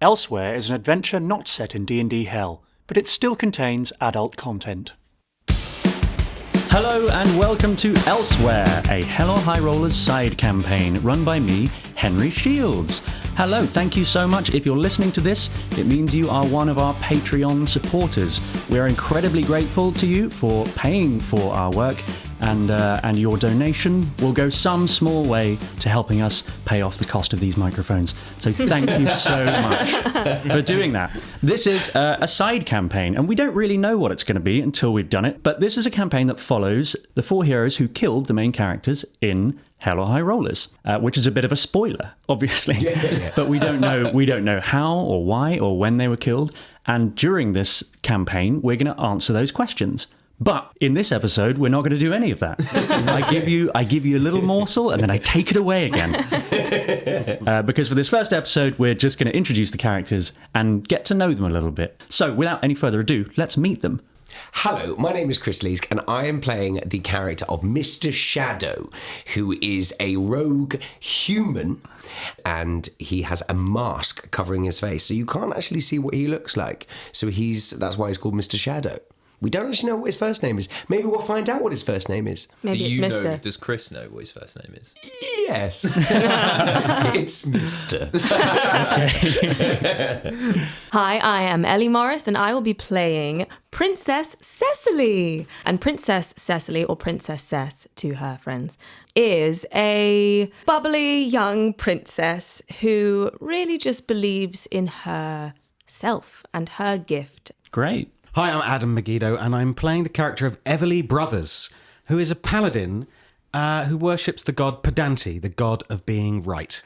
Elsewhere is an adventure not set in DnD Hell, but it still contains adult content. Hello and welcome to Elsewhere, a Hell or High Rollers side campaign run by me, Henry Shields. Hello, thank you so much. If you're listening to this, it means you are one of our Patreon supporters. We're incredibly grateful to you for paying for our work, and your donation will go some small way to helping us pay off the cost of these microphones. So thank you so much for doing that. This is a side campaign, and we don't really know what it's going to be until we've done it, but this is a campaign that follows the four heroes who killed the main characters in Hell or High Rollers, which is a bit of a spoiler, obviously. Yeah. But we don't know how or why or when they were killed, and during this campaign, we're going to answer those questions. But in this episode, we're not going to do any of that. I give you a little morsel and then I take it away again. Because for this first episode, we're just going to introduce the characters and get to know them a little bit. So without any further ado, let's meet them. Hello, my name is Chris Leask and I am playing the character of Mr. Shadow, who is a rogue human and he has a mask covering his face, so you can't actually see what he looks like. So that's why he's called Mr. Shadow. We don't actually know what his first name is. Maybe we'll find out what his first name is. Maybe it's Mr. Does Chris know what his first name is? Yes. It's Mr. Hi, I am Ellie Morris and I will be playing Princess Cecily. And Princess Cecily, or Princess Cess to her friends, is a bubbly young princess who really just believes in herself and her gift. Great. Hi, I'm Adam Megiddo, and I'm playing the character of Everley Brothers, who is a paladin who worships the god Pedanti, the god of being right.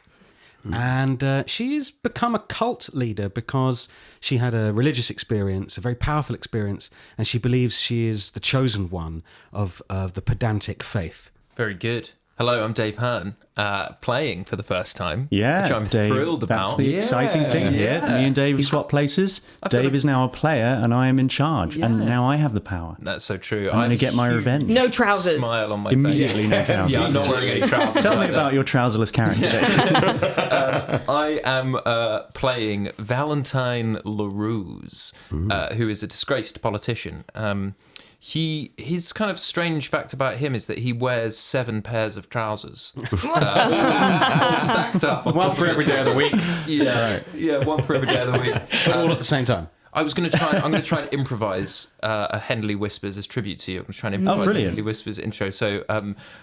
And she's become a cult leader because she had a religious experience, a very powerful experience, and she believes she is the chosen one of the pedantic faith. Very good. Hello, I'm Dave Hearn, playing for the first time, which I'm Dave, thrilled about. That's the exciting thing here. Me and Dave have swapped places. Dave is now a player and I am in charge, and now I have the power. That's so true. I'm going to get my revenge. No trousers. Smile on my Immediately face. No trousers. Yeah, I'm not wearing any trousers. Tell me about your trouserless character, Dave. I am playing Valentine LeRuse, who is a disgraced politician. His kind of strange fact about him is that he wears 7 pairs of trousers, all stacked up. One for every day of the week. Yeah, one for every day of the week. All at the same time. I'm going to try and improvise a Henley Whispers as tribute to you. I'm going to try and improvise a Henley Whispers intro. So,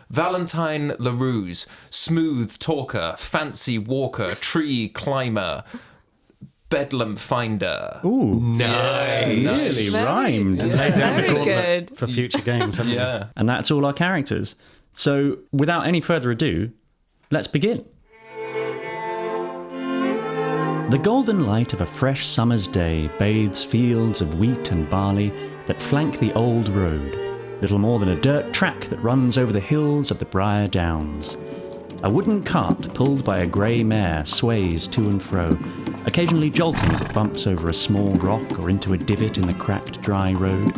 Valentine LeRuse, smooth talker, fancy walker, tree climber, Bedlam finder. Ooh, nice. Really rhymed. Very good. For future games, haven't we? Yeah. And that's all our characters. So, without any further ado, let's begin. The golden light of a fresh summer's day bathes fields of wheat and barley that flank the old road, little more than a dirt track that runs over the hills of the Briar Downs. A wooden cart pulled by a grey mare sways to and fro, occasionally jolting as it bumps over a small rock or into a divot in the cracked, dry road.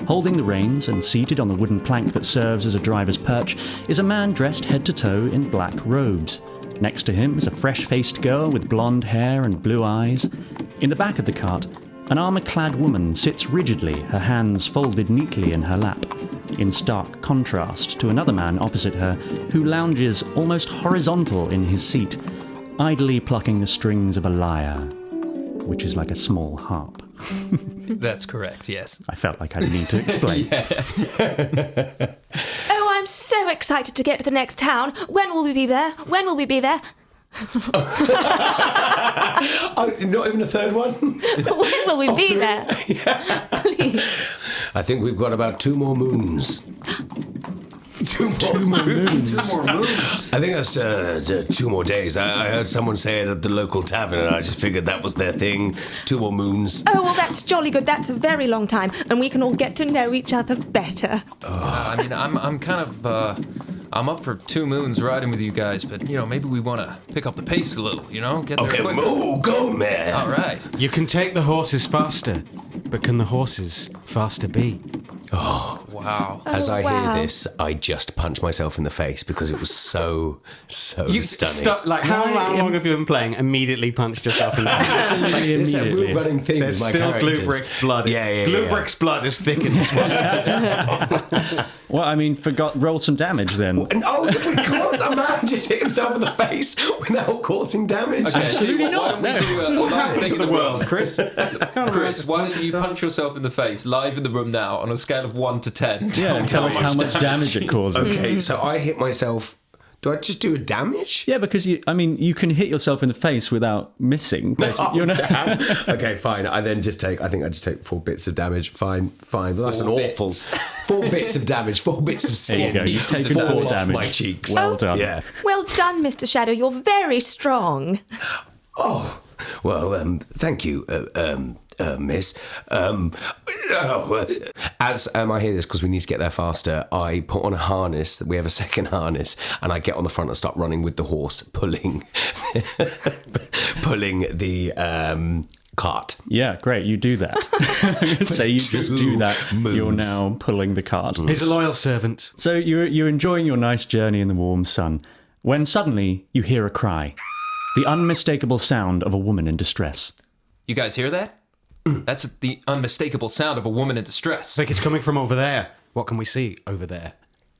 Holding the reins and seated on the wooden plank that serves as a driver's perch is a man dressed head to toe in black robes. Next to him is a fresh-faced girl with blonde hair and blue eyes. In the back of the cart, an armour-clad woman sits rigidly, her hands folded neatly in her lap, in stark contrast to another man opposite her who lounges almost horizontal in his seat, idly plucking the strings of a lyre, which is like a small harp. That's correct, yes. I felt like I need to explain. Oh, I'm so excited to get to the next town. When will we be there? When will we be there? Oh, not even a third one? When will we be there? Please. I think we've got about 2 more moons. Two more moons. I think that's 2 more days. I heard someone say it at the local tavern, and I just figured that was their thing. 2 more moons. Oh, well, that's jolly good. That's a very long time, and we can all get to know each other better. I mean, I'm kind of... I'm up for 2 moons riding with you guys, but, maybe we want to pick up the pace a little, Get there quicker. Moo, go, man. All right. You can take the horses faster, but can the horses faster be? Oh, wow. Wow. As I wow. hear this, I just punch myself in the face because it was so stunning. How long have you been playing? Immediately punched yourself in the face. It's a real running theme There's with my still characters. Gluebrick's blood. Yeah. Gluebrick's blood is thick in this one. Well, I mean, roll some damage then. We can't. A man just hit himself in the face without causing damage. Okay, Absolutely why don't we do What's happening to the world, Chris? Chris, why don't you punch yourself in the face live in the room now on a scale of 1 to 10? Yeah, tell us how much damage it causes. Okay, so I hit myself. Do I just do a damage? Yeah, because you can hit yourself in the face without missing. Damn. Okay, fine. I just take 4 bits of damage. Fine. Well, that's an awful 4 bits of damage. 4 bits of skin. There you go. You take fall 4 off damage. my cheeks. Well done. Yeah. Well done, Mr. Shadow. You're very strong. Oh, well, thank you, miss. As I hear this, because we need to get there faster, I put on a harness. We have a second harness, and I get on the front and start running with the horse, pulling the cart. Yeah, great. You do that. So you just do that. moons. You're now pulling the cart. He's a loyal servant. So you're enjoying your nice journey in the warm sun, when suddenly you hear a cry. The unmistakable sound of a woman in distress. You guys hear that? That's the unmistakable sound of a woman in distress. I think it's coming from over there. What can we see over there?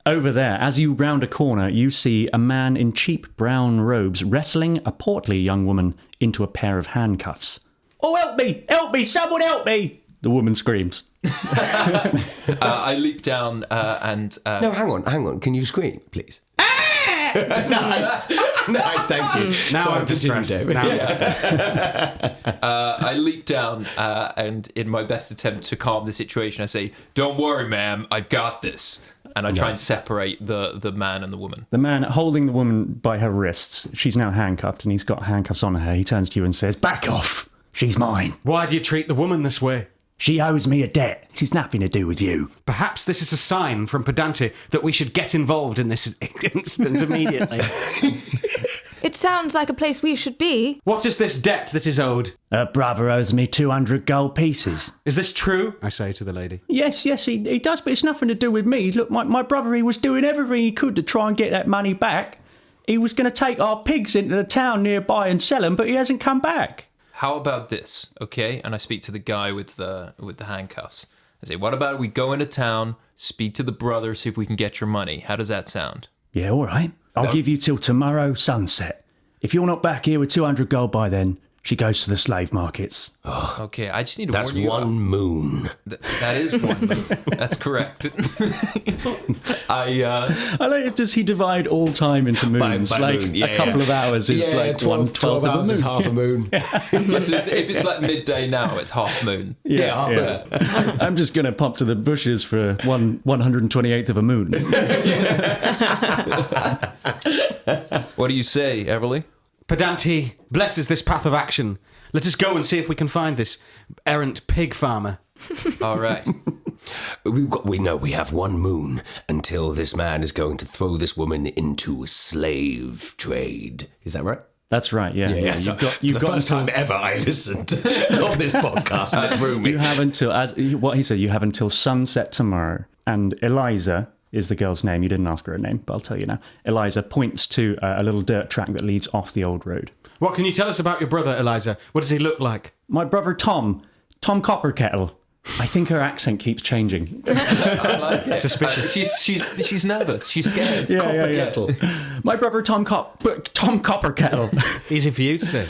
Over there, as you round a corner, you see a man in cheap brown robes wrestling a portly young woman into a pair of handcuffs. Oh, help me! Help me! Someone help me! The woman screams. I leap down and... No, hang on. Can you scream, please? Nice, thank you. Now I'm continue, distressed. David. I leap down and in my best attempt to calm the situation, I say, "Don't worry, ma'am, I've got this." And I try and separate the man and the woman. The man holding the woman by her wrists, she's now handcuffed and he's got handcuffs on her. He turns to you and says, "Back off. She's mine. Why do you treat the woman this way? She owes me a debt. It's nothing to do with you." Perhaps this is a sign from Pedante that we should get involved in this incident immediately. It sounds like a place we should be. What is this debt that is owed? Her brother owes me 200 gold pieces. Is this true? I say to the lady. Yes, he does, but it's nothing to do with me. Look, my brother, he was doing everything he could to try and get that money back. He was going to take our pigs into the town nearby and sell them, but he hasn't come back. How about this, okay? And I speak to the guy with the handcuffs. I say, what about we go into town, speak to the brother, see if we can get your money. How does that sound? Yeah, all right. I'll give you till tomorrow sunset. If you're not back here with 200 gold by then, she goes to the slave markets. Okay, I just need to That's warn you. one moon. That is one moon. That's correct. I like it. Does he divide all time into moons? By like moon, a couple of hours is like 12 1/12 of a hours moon. is half a moon. So if it's like midday now, it's half moon. Yeah. I'm just going to pop to the bushes for 128th of a moon. What do you say, Everley? Pedante blesses this path of action. Let us go and see if we can find this errant pig farmer. All right. We know we have one moon until this man is going to throw this woman into slave trade. Is that right? That's right, yeah. You've got the first time ever I listened on this podcast and it threw me. You have until, what he said, you have until sunset tomorrow. And Eliza is the girl's name. You didn't ask her her name, but I'll tell you now. Eliza points to a little dirt track that leads off the old road. What can you tell us about your brother, Eliza? What does he look like? My brother Tom Copperkettle. I think her accent keeps changing. I like it. Suspicious. She's nervous. She's scared. Yeah. My brother Tom Copperkettle. Easy for you to say.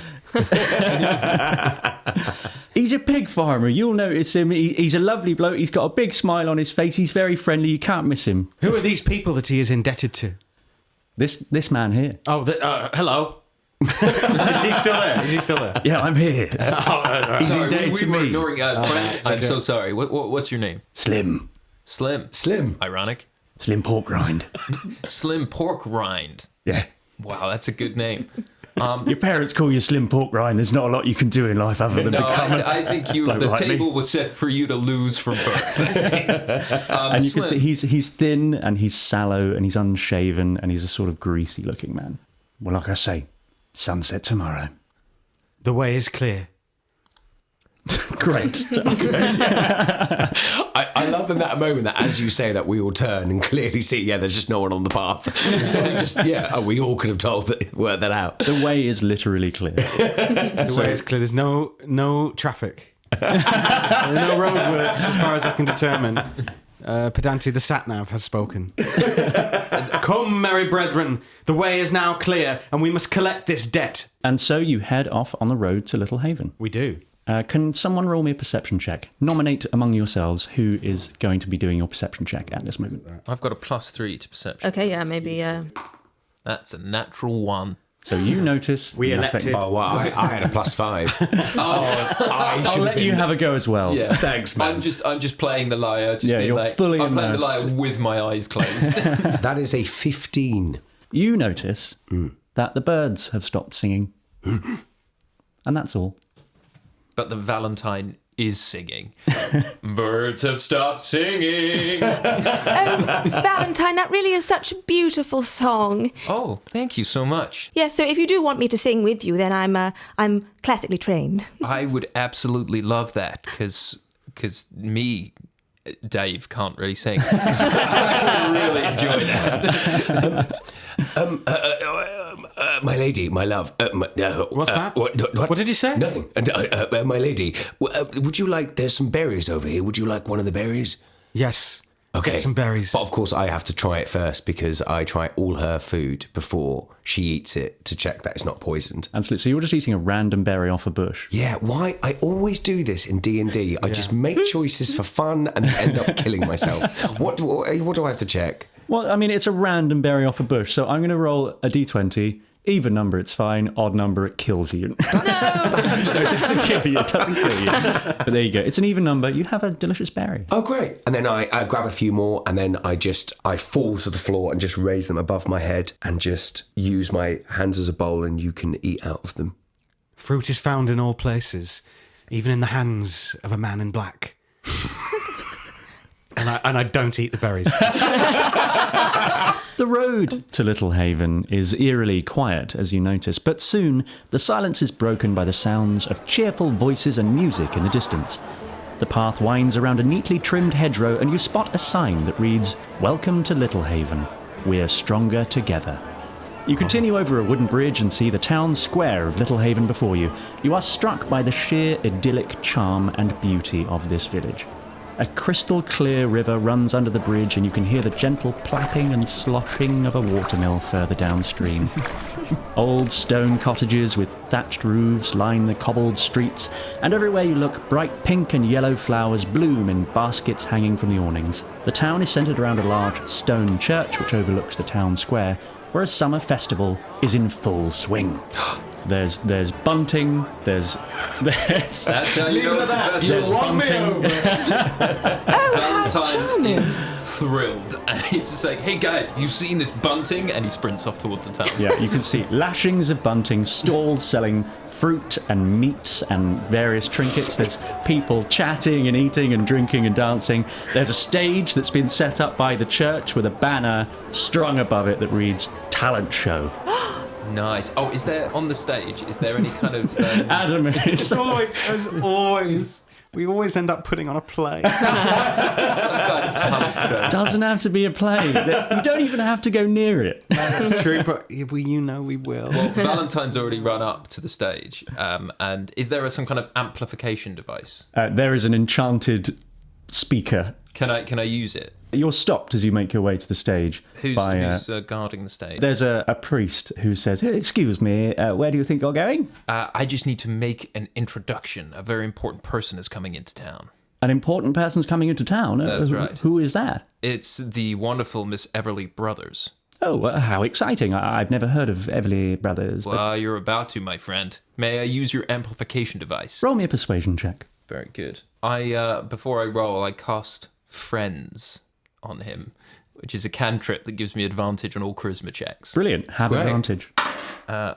He's a pig farmer. You'll notice him. He's a lovely bloke. He's got a big smile on his face. He's very friendly. You can't miss him. Who are these people that he is indebted to? This man here. Oh, hello. Is he still there? Yeah, I'm here. He's Sorry, indebted to we were me. ignoring. I'm so sorry. What's your name? Slim Ironic. pork rind. Slim pork rind. Yeah. Wow, that's a good name. Your parents call you Slim Pork Rind. There's not a lot you can do in life other than become I think the table was set for you to lose from birth. and you can see he's thin and he's sallow and he's unshaven and he's a sort of greasy looking man. Well, like I say, sunset tomorrow. The way is clear. Great. I love in that moment that as you say that, we all turn and clearly see, there's just no one on the path. So we just, we all could have worked that out. The way is literally clear. The way is clear. There's no traffic. There are no roadworks as far as I can determine. Pedanti the sat-nav has spoken. Come, merry brethren, the way is now clear, and we must collect this debt. And so you head off on the road to Little Haven. We do. Can someone roll me a perception check? Nominate among yourselves who is going to be doing your perception check at this moment. I've got a +3 to perception. Okay, yeah, maybe. That's a natural 1. So you notice We nothing. elected. Oh, well, I had a +5. I'll let you have a go as well. Yeah, Thanks, man. I'm just playing the liar. Just being you're like, fully I'm playing the immersed. liar with my eyes closed. That is a 15. You notice that the birds have stopped singing. And that's all. But the Valentine is singing. Birds have stopped singing. Valentine, that really is such a beautiful song. Oh, thank you so much. Yeah, so if you do want me to sing with you, then I'm classically trained. I would absolutely love that because me, Dave, can't really sing. So I really enjoy that. My lady, my love. What's that? What did you say? Nothing. My lady, would you like, there's some berries over here. Would you like one of the berries? Yes. Okay. Get some berries. But of course, I have to try it first because I try all her food before she eats it to check that it's not poisoned. Absolutely. So you're just eating a random berry off a bush. Yeah, why? I always do this in D&D. I just make choices for fun and end up killing myself. What do I have to check? Well, I mean, it's a random berry off a bush. So I'm going to roll a d20. Even number, it's fine. Odd number, it kills you. No, it doesn't kill you. It doesn't kill you. But there you go. It's an even number. You have a delicious berry. Oh, great. And then I grab a few more and then I fall to the floor and just raise them above my head and just use my hands as a bowl and you can eat out of them. Fruit is found in all places, even in the hands of a man in black. and I don't eat the berries. The road to Little Haven is eerily quiet, as you notice, but soon the silence is broken by the sounds of cheerful voices and music in the distance. The path winds around a neatly trimmed hedgerow and you spot a sign that reads, "Welcome to Little Haven. We're stronger together." You continue over a wooden bridge and see the town square of Little Haven before you. You are struck by the sheer idyllic charm and beauty of this village. A crystal clear river runs under the bridge and you can hear the gentle plapping and sloshing of a watermill further downstream. Old stone cottages with thatched roofs line the cobbled streets, and everywhere you look, bright pink and yellow flowers bloom in baskets hanging from the awnings. The town is centred around a large stone church which overlooks the town square, where a summer festival is in full swing. There's bunting, there's That's how you know it's a festival. there's bunting. Valentine is thrilled. And he's just like, "Hey guys, have you seen this bunting?" And he sprints off towards the town. Yeah, you can see lashings of bunting, stalls selling fruit and meats and various trinkets. There's people chatting and eating and drinking and dancing. There's a stage that's been set up by the church with a banner strung above it that reads "Talent Show." Nice. Oh, is there on the stage? Is there any kind of? Adam is We always end up putting on a play. some kind of talent show? doesn't have to be a play. You don't even have to go near it. That's true, but we will. Well, Valentine's already run up to the stage, and is there some kind of amplification device? There is an enchanted speaker. Can I use it? You're stopped as you make your way to the stage. Who's by, guarding the stage? There's a priest who says, "Hey, excuse me, where do you think you're going?" I just need to make an introduction. A very important person is coming into town. An important person's coming into town? That's right. Who is that? It's the wonderful Miss Everley Brothers. Oh, how exciting. I've never heard of Everley Brothers. But Well, you're about to, my friend. May I use your amplification device? roll me a persuasion check. Very good. Before I roll, I cast Friends on him, which is a cantrip that gives me advantage on all charisma checks. Brilliant. Have Great. advantage.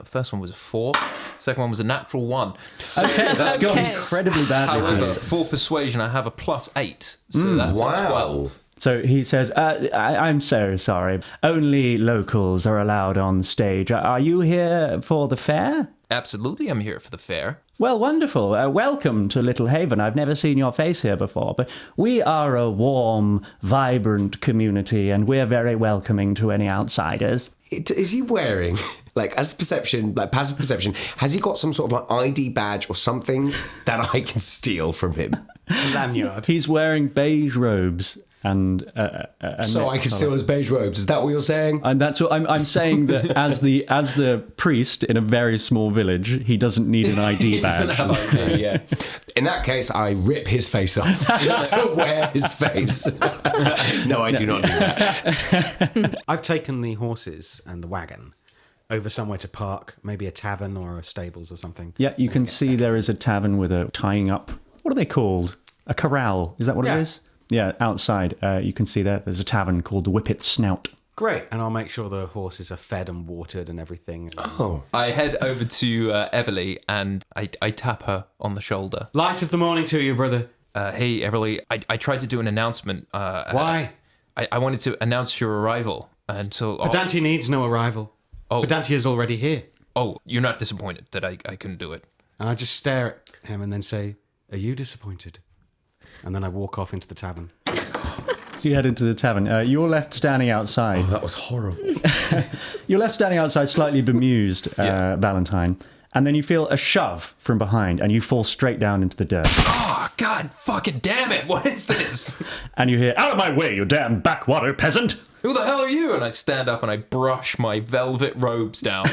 First one was a 4. Second one was a natural 1. Okay, that's gone Okay. incredibly badly for However, you. for persuasion, I have a +8. So that's a wow. 12. So he says, I'm so sorry. Only locals are allowed on stage. Are you here for the fair? Absolutely, I'm here for the fair. Well, wonderful. Welcome to Little Haven. I've never seen your face here before, but we are a warm, vibrant community, and we're very welcoming to any outsiders. Is he wearing, like, as perception, like passive perception, has he got some sort of like ID badge or something that I can steal from him? Lanyard. He's wearing beige robes and So I can steal his beige robes. Is that what you're saying? And that's what I'm saying, that as the priest in a very small village, he doesn't need an ID badge. Yeah. In that case, I rip his face off to wear his face. No, I do not do that. I've taken the horses and the wagon over somewhere to park, maybe a tavern or a stables or something. Yeah, you can see there is a tavern with a tying up. What are they called? A corral. Is that what it is? Yeah, outside. You can see there's a tavern called the Whippet Snout. Great. And I'll make sure the horses are fed and watered and everything. Oh. I head over to Everley and I tap her on the shoulder. Light of the morning to you, brother. Hey, Everley, I tried to do an announcement. Why? I wanted to announce your arrival until... Pedante needs no arrival. Oh. Pedante is already here. Oh, you're not disappointed that I couldn't do it? And I just stare at him and then say, are you disappointed? And then I walk off into the tavern. So you head into the tavern. You're left standing outside. That was horrible. You're left standing outside, slightly bemused, Valentine. And then you feel a shove from behind, and you fall straight down into the dirt. Oh, God fucking damn it. What is this? And you hear, "Out of my way, you damn backwater peasant!" Who the hell are you? And I stand up and I brush my velvet robes down.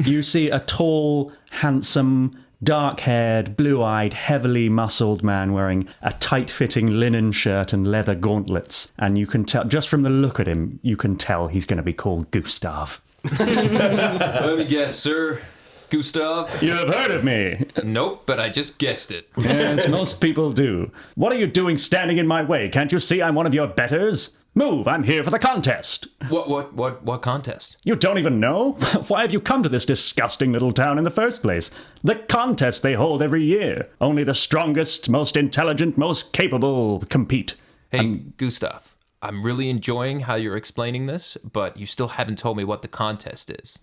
You see a tall, handsome, dark-haired, blue-eyed, heavily muscled man wearing a tight-fitting linen shirt and leather gauntlets. And you can tell, just from the look at him, you can tell he's going to be called Gustav. Let me guess, sir. Gustav? You have heard of me. Nope, but I just guessed it. Yes, most people do. What are you doing standing in my way? Can't you see I'm one of your betters? Move, I'm here for the contest. What contest? You don't even know? Why have you come to this disgusting little town in the first place? The contest they hold every year. Only the strongest, most intelligent, most capable compete. Hey, Gustav, I'm really enjoying how you're explaining this, but you still haven't told me what the contest is.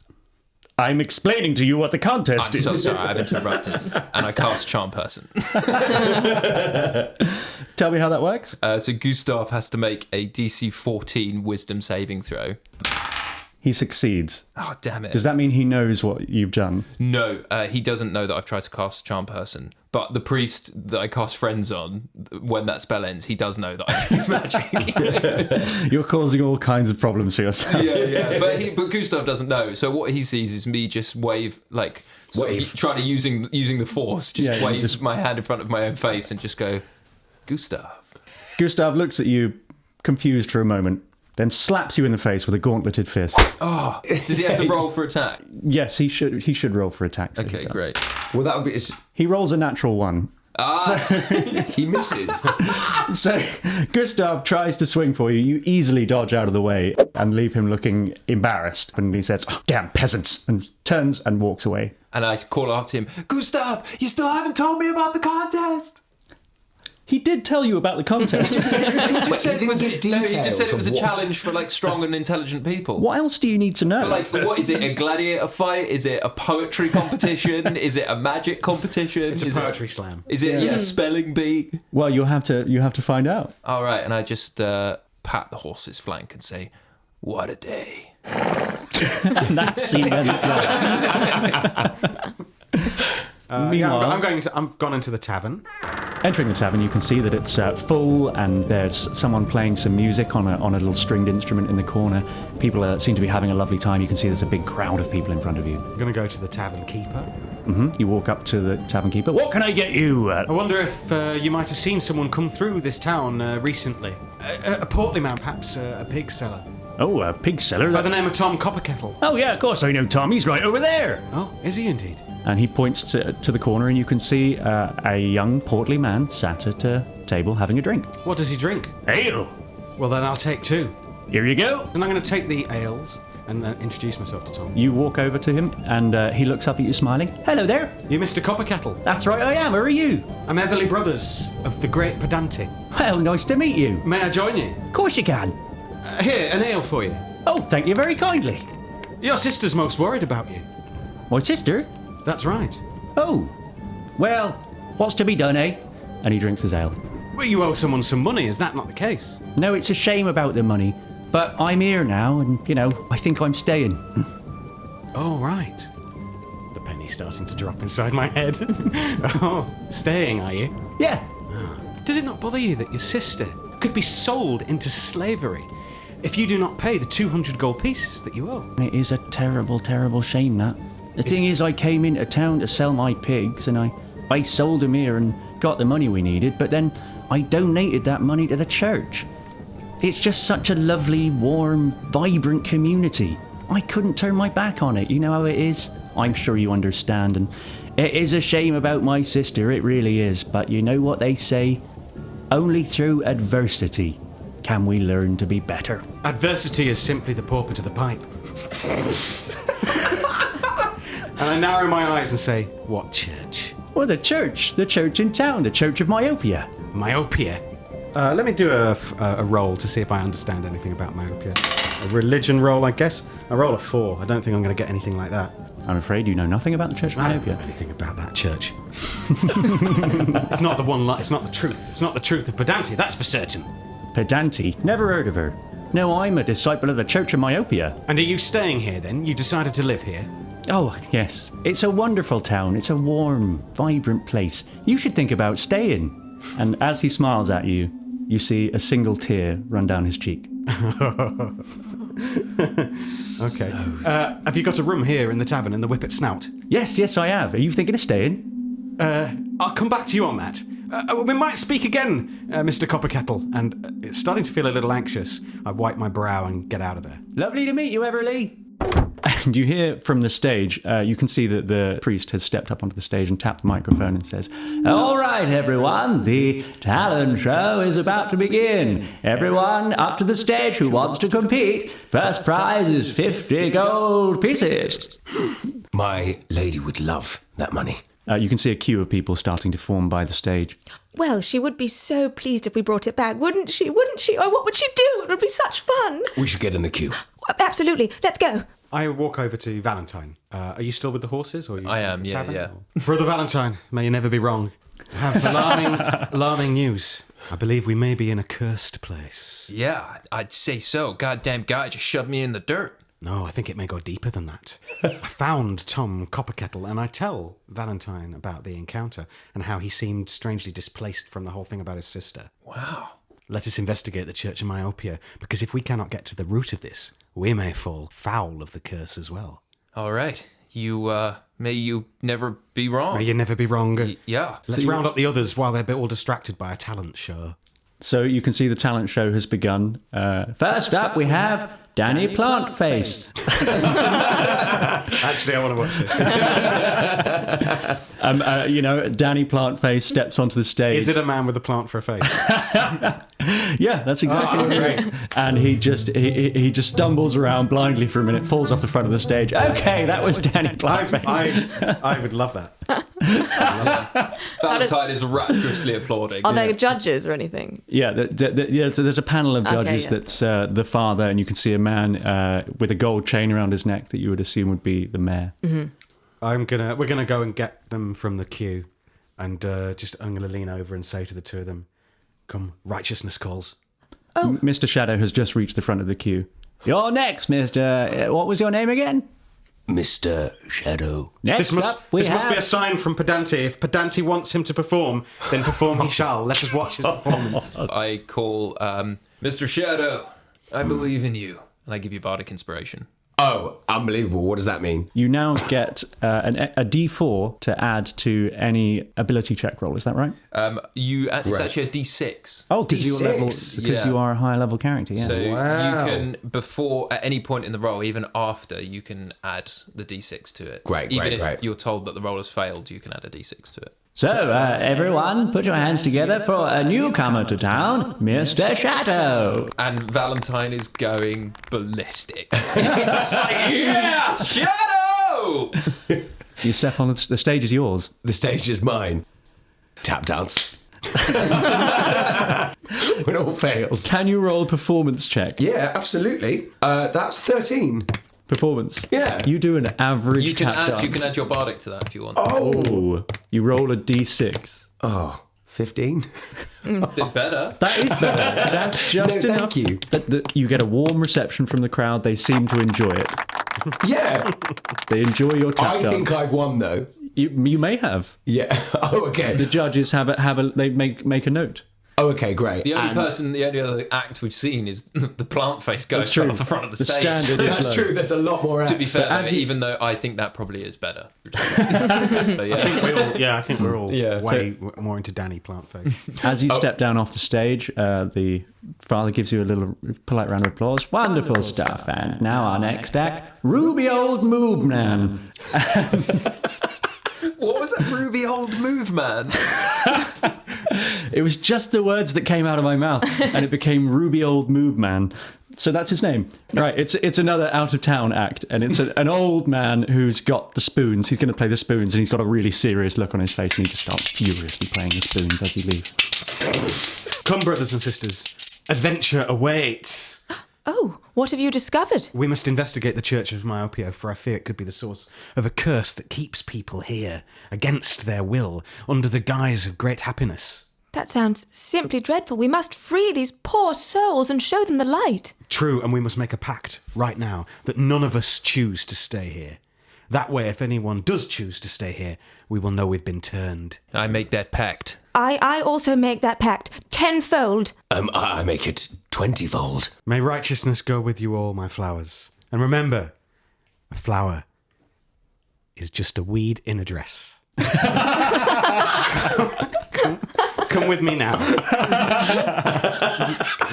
I'm explaining to you what the contest is. I'm so sorry, I've interrupted. And I cast Charm Person. Tell me how that works. So Gustav has to make a DC 14 wisdom saving throw. He succeeds. Oh, damn it. Does that mean he knows what you've done? No, he doesn't know that I've tried to cast Charm Person. But the priest that I cast Friends on, when that spell ends, he does know that I use magic. You're causing all kinds of problems for yourself. Yeah. But Gustav doesn't know. So what he sees is me just wave, like, trying to using the force, wave my hand in front of my own face and just go, Gustav. Gustav looks at you, confused for a moment, then slaps you in the face with a gauntleted fist. Oh, does he have to roll for attack? Yes, he should roll for attack. So Okay, great. Well, that would be... He rolls a natural 1. He misses. So Gustav tries to swing for you. You easily dodge out of the way and leave him looking embarrassed. And he says, "Oh, damn peasants," and turns and walks away. And I call after him, Gustav, you still haven't told me about the contest. He did tell you about the contest. He just said it was a what? challenge for like strong and intelligent people. What else do you need to know? Like, what is it? A gladiator fight? Is it a poetry competition? Is it a magic competition? It's a poetry slam. Is it a spelling bee? Well, you have to find out. All right, and I just pat the horse's flank and say, "What a day!" And that scene ends there. Meanwhile, I've gone into the tavern. Entering the tavern, you can see that it's full, and there's someone playing some music on a little stringed instrument in the corner. People seem to be having a lovely time. You can see there's a big crowd of people in front of you. I'm going to go to the tavern keeper. You walk up to the tavern keeper. "What can I get you?" I wonder if you might have seen someone come through this town recently. A portly man, perhaps a pig seller. "Oh, a pig seller." By the name of Tom Copperkettle. "Oh, yeah, of course I know Tom. He's right over there." Oh, is he indeed? And he points to the corner, and you can see a young, portly man sat at a table having a drink. What does he drink? "Ale." Well, then I'll take 2. "Here you go." And I'm going to take the ales and introduce myself to Tom. You walk over to him, and he looks up at you smiling. "Hello there." You Mr. Copperkettle? "That's right, I am. Who are you?" I'm Everley Brothers of the Great Pedante. "Well, nice to meet you." May I join you? "Of course you can." Here, an ale for you. "Oh, thank you very kindly." Your sister's most worried about you. "My sister?" That's right. Oh, well, what's to be done, eh? And he drinks his ale. Well, you owe someone some money, is that not the case? No, it's a shame about the money, but I'm here now, and, I think I'm staying. Oh, right. The penny's starting to drop inside my head. Oh, staying, are you? Yeah. Does it not bother you that your sister could be sold into slavery if you do not pay the 200 gold pieces that you owe? It is a terrible, terrible shame, that. The thing is, I came into town to sell my pigs, and I sold them here and got the money we needed, but then I donated that money to the church. It's just such a lovely, warm, vibrant community. I couldn't turn my back on it. You know how it is? I'm sure you understand, and it is a shame about my sister, it really is, but you know what they say? Only through adversity can we learn to be better. Adversity is simply the pauper to the pipe. And I narrow my eyes and say, what church? Well, the church in town, the Church of Myopia. Myopia? Let me do a roll to see if I understand anything about myopia. A religion roll, I guess. I roll a 4. I don't think I'm going to get anything like that. I'm afraid you know nothing about the Church of I don't Myopia. know anything about that church. It's not the one. It's not the truth. It's not the truth of Pedanti. That's for certain. Pedanti? Never heard of her. No, I'm a disciple of the Church of Myopia. And are you staying here then? You decided to live here? Oh, yes. It's a wonderful town. It's a warm, vibrant place. You should think about staying. And as he smiles at you, you see a single tear run down his cheek. Okay. Have you got a room here in the tavern in the Whippet Snout? Yes, I have. Are you thinking of staying? I'll come back to you on that. We might speak again, Mr. Copperkettle. And starting to feel a little anxious, I wipe my brow and get out of there. Lovely to meet you, Everley. And you hear from the stage, you can see that the priest has stepped up onto the stage and tapped the microphone and says, "All right, everyone, the talent show is about to begin. Everyone up to the stage who wants to compete. First prize is 50 gold pieces." My lady would love that money. You can see a queue of people starting to form by the stage. Well, she would be so pleased if we brought it back, wouldn't she? Wouldn't she? Oh, what would she do? It would be such fun. We should get in the queue. Absolutely. Let's go. I walk over to Valentine. Are you still with the horses? Or are you I am, yeah. Brother Valentine, may you never be wrong. I have alarming news. I believe we may be in a cursed place. Yeah, I'd say so. Goddamn guy just shoved me in the dirt. No, I think it may go deeper than that. I found Tom Copperkettle, and I tell Valentine about the encounter and how he seemed strangely displaced from the whole thing about his sister. Wow. Let us investigate the Church of Myopia, because if we cannot get to the root of this, we may fall foul of the curse as well. All right. May you never be wrong. May you never be wrong. Yeah. Let's round up the others while they're all distracted by a talent show. So you can see the talent show has begun. First up, we have Danny Plantface. Actually, I want to watch it. Danny Plantface steps onto the stage. Is it a man with a plant for a face? Yeah, that's exactly what it is. And he just stumbles around blindly for a minute, falls off the front of the stage. Okay, that was Danny Plantface. I would love that. Valentine is rapturously applauding. Are there judges or anything? Yeah, so there's a panel of judges yes. that's the father, and you can see a man with a gold chain around his neck that you would assume would be the mayor. Mm-hmm. We're gonna go and get them from the queue, and I'm gonna lean over and say to the two of them, "Come, righteousness calls." Oh. Mr. Shadow has just reached the front of the queue. You're next, Mr. What was your name again? Mr. Shadow. Next Must be a sign from Pedanti. If Pedanti wants him to perform, then perform he shall. Let us watch his performance. I call Mr. Shadow. I believe in you. And I give you bardic inspiration. Oh, unbelievable. What does that mean? You now get a D4 to add to any ability check roll. Is that right? It's actually a D6. Oh, because you are a higher level character. Yeah. So Wow. you can, before, at any point in the roll, even after, you can add the D6 to it. Great. Even if you're told that the roll has failed, you can add a D6 to it. So, everyone, put your hands together for a newcomer to town, Mr. Shadow. And Valentine is going ballistic. It's like, yeah, Shadow! You step on the stage is yours. The stage is mine. Tap dance. When all fails. Can you roll a performance check? Yeah, absolutely. That's 13. performance. Yeah. You do an average You can tap dance. add your bardic to that if you want. Oh, you roll a d6. Oh, 15? Did better. That is better. That's just No, enough. thank you. That you get a warm reception from the crowd. They seem to enjoy it. Yeah. They enjoy your tap I dance. think I've won, though. You may have. Yeah. Oh, okay. The judges they make a note. Oh, okay, great. The only other act we've seen is the plant face going That's true. off the front of the, The stage. standard is That's low. true. There's a lot more acts. To be fair, as you- even though I think that probably is better. But yeah. I think we're all Yeah, way more into Danny Plantface. As you step down off the stage, the father gives you a little polite round of applause. Wonderful stuff. And now our next act, Ruby Old Move Man. What was that Ruby old move, man? It was just the words that came out of my mouth, and it became Ruby Old Move Man. So that's his name. Right, it's another out-of-town act, and it's an old man who's got the spoons. He's going to play the spoons, and he's got a really serious look on his face, and he just starts furiously playing the spoons as he leaves. Come, brothers and sisters, adventure awaits. Oh, what have you discovered? We must investigate the Church of Myopia, for I fear it could be the source of a curse that keeps people here, against their will, under the guise of great happiness. That sounds simply dreadful. We must free these poor souls and show them the light. True, and we must make a pact right now that none of us choose to stay here. That way, if anyone does choose to stay here, we will know we've been turned. I make that pact. I also make that pact tenfold. I make it 20-fold. May righteousness go with you all, my flowers. And remember, a flower is just a weed in a dress. Come with me now.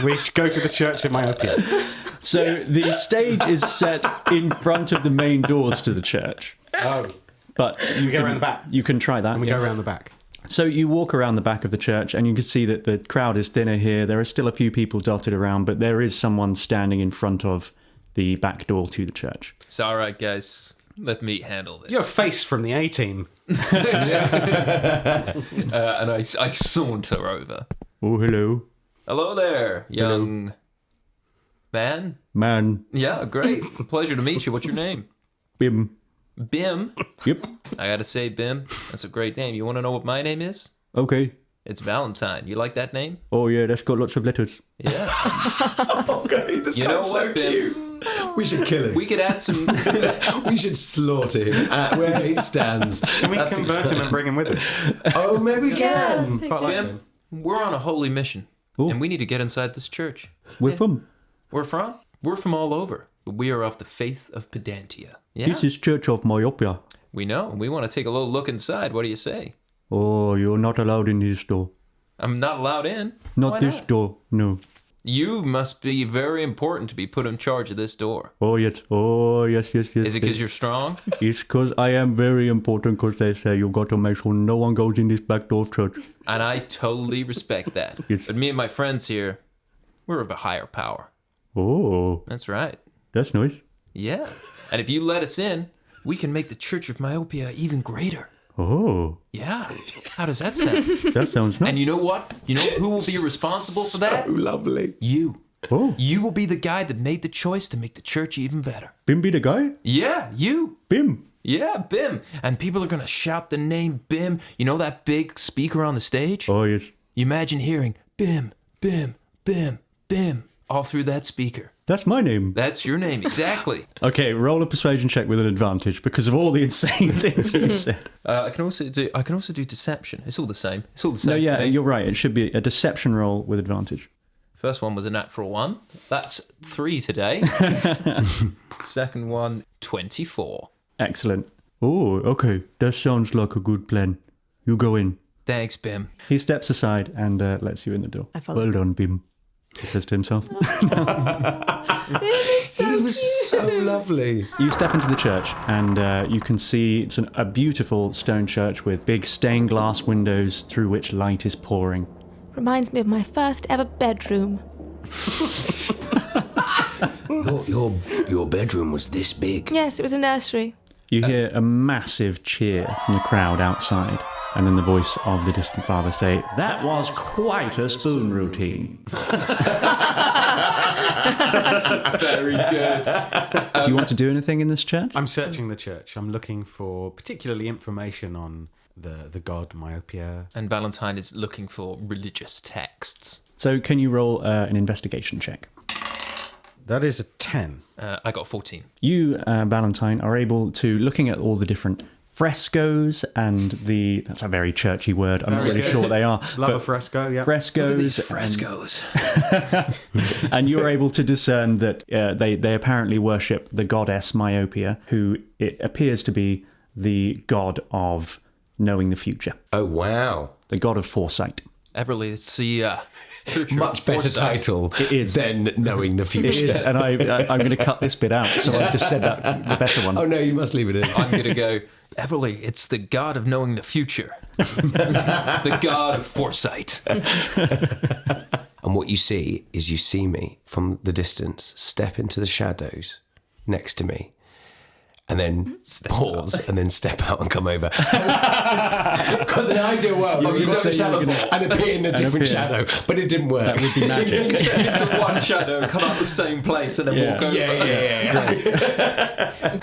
We go to the Church of Myopia. So the stage is set in front of the main doors to the church. Oh. But you go around the back. You can try that. And we yeah. go around the back. So you walk around the back of the church, and you can see that the crowd is thinner here. There are still a few people dotted around, but there is someone standing in front of the back door to the church. It's all right, guys. Let me handle this. You're Face from the A-Team. And I saunter over. Oh, hello. Hello there, young man. Man. Yeah, great. Pleasure to meet you. What's your name? Bim. Bim. Yep. I gotta say, Bim, that's a great name. You want to know what my name is? Okay. It's Valentine. You like that name? Oh, yeah, that's got lots of letters. Yeah. Okay, this You know guy's so what, Bim? cute. We should kill him. We could add some. We should slaughter him at where he stands. Can we convert him and bring him with us? Oh, maybe we can. Quite like Bim, him. we're on a holy mission, Ooh. and we need to get inside this church. We're from. We're from all over, but we are of the faith of Pedantia. Yeah, This is Church of Myopia. we know, and we want to take a little look inside. What do you say? Oh, you're not allowed in this door. I'm not allowed in. Not Why this not? door, no. You must be very important to be put in charge of this door. Oh, yes. Oh, yes. Is it because you're strong? It's because I am very important, because they say you got to make sure no one goes in this back door of church. And I totally respect that. Yes. But me and my friends here, we're of a higher power. Oh, That's right. that's nice. Yeah. And if you let us in, we can make the Church of Myopia even greater. Oh, Yeah. How does that sound? that sounds nice. And you know what? You know who will be responsible for that? So lovely. You. Oh, You will be the guy that made the choice to make the church even better. Bim be the guy? Yeah, you. Bim. Yeah, Bim. And people are going to shout the name Bim. You know that big speaker on the stage? Oh, yes. You imagine hearing Bim, Bim, Bim, Bim all through that speaker. That's my name. That's your name, exactly. Okay, roll a persuasion check with an advantage because of all the insane things that you've said. I can also do deception. It's all the same. It's all the same. No, yeah, for me. you're right. It should be a deception roll with advantage. First one was a natural 1. That's 3 today. Second one, 24. Excellent. Oh, okay. That sounds like a good plan. You go in. Thanks, Bim. He steps aside and lets you in the door. I follow. Well done, Bim. He says to himself. He was so lovely. You step into the church and you can see it's a beautiful stone church with big stained glass windows through which light is pouring. Reminds me of my first ever bedroom. Your bedroom was this big. Yes, it was a nursery. You hear a massive cheer from the crowd outside. And then the voice of the distant father say, "That was quite a spoon routine." Very good. Do you want to do anything in this church? I'm searching the church. I'm looking for particularly information on the god myopia. And Valentine is looking for religious texts. So can you roll an investigation check? That is a 10. I got 14. You, Valentine, are able to, looking at all the different frescoes and that's a very churchy word, I'm not really sure what they are. Love a fresco, yeah. Frescoes. Frescoes. And you're able to discern that they apparently worship the goddess Myopia, who it appears to be the god of knowing the future. Oh, wow. The god of foresight. Everley, it's the... Much better title than knowing the future. It is, and I'm going to cut this bit out, so I've just said that, the better one. Oh, no, you must leave it in. I'm going to go, Everley, it's the god of knowing the future. The god of foresight. And what you see is you see me from the distance step into the shadows next to me. And then pause and then step out and come over. Because in an ideal world, you would go shadow and appear in a different shadow, but it didn't work. That would be magic. Step into one shadow, come out the same place, and then walk over. Yeah.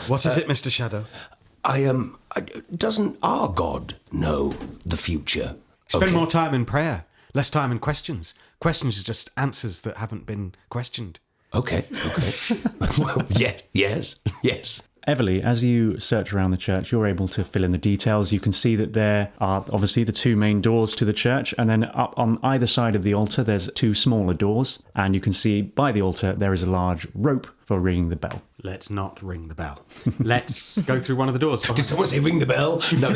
What is it, Mr. Shadow? Doesn't our God know the future? Spend more time in prayer, less time in questions. Questions are just answers that haven't been questioned. Okay. Well, yes. Everley, as you search around the church, you're able to fill in the details. You can see that there are obviously the two main doors to the church, and then up on either side of the altar, there's two smaller doors, and you can see by the altar there is a large rope for ringing the bell. Let's not ring the bell. Let's go through one of the doors. Did someone say ring the bell? No.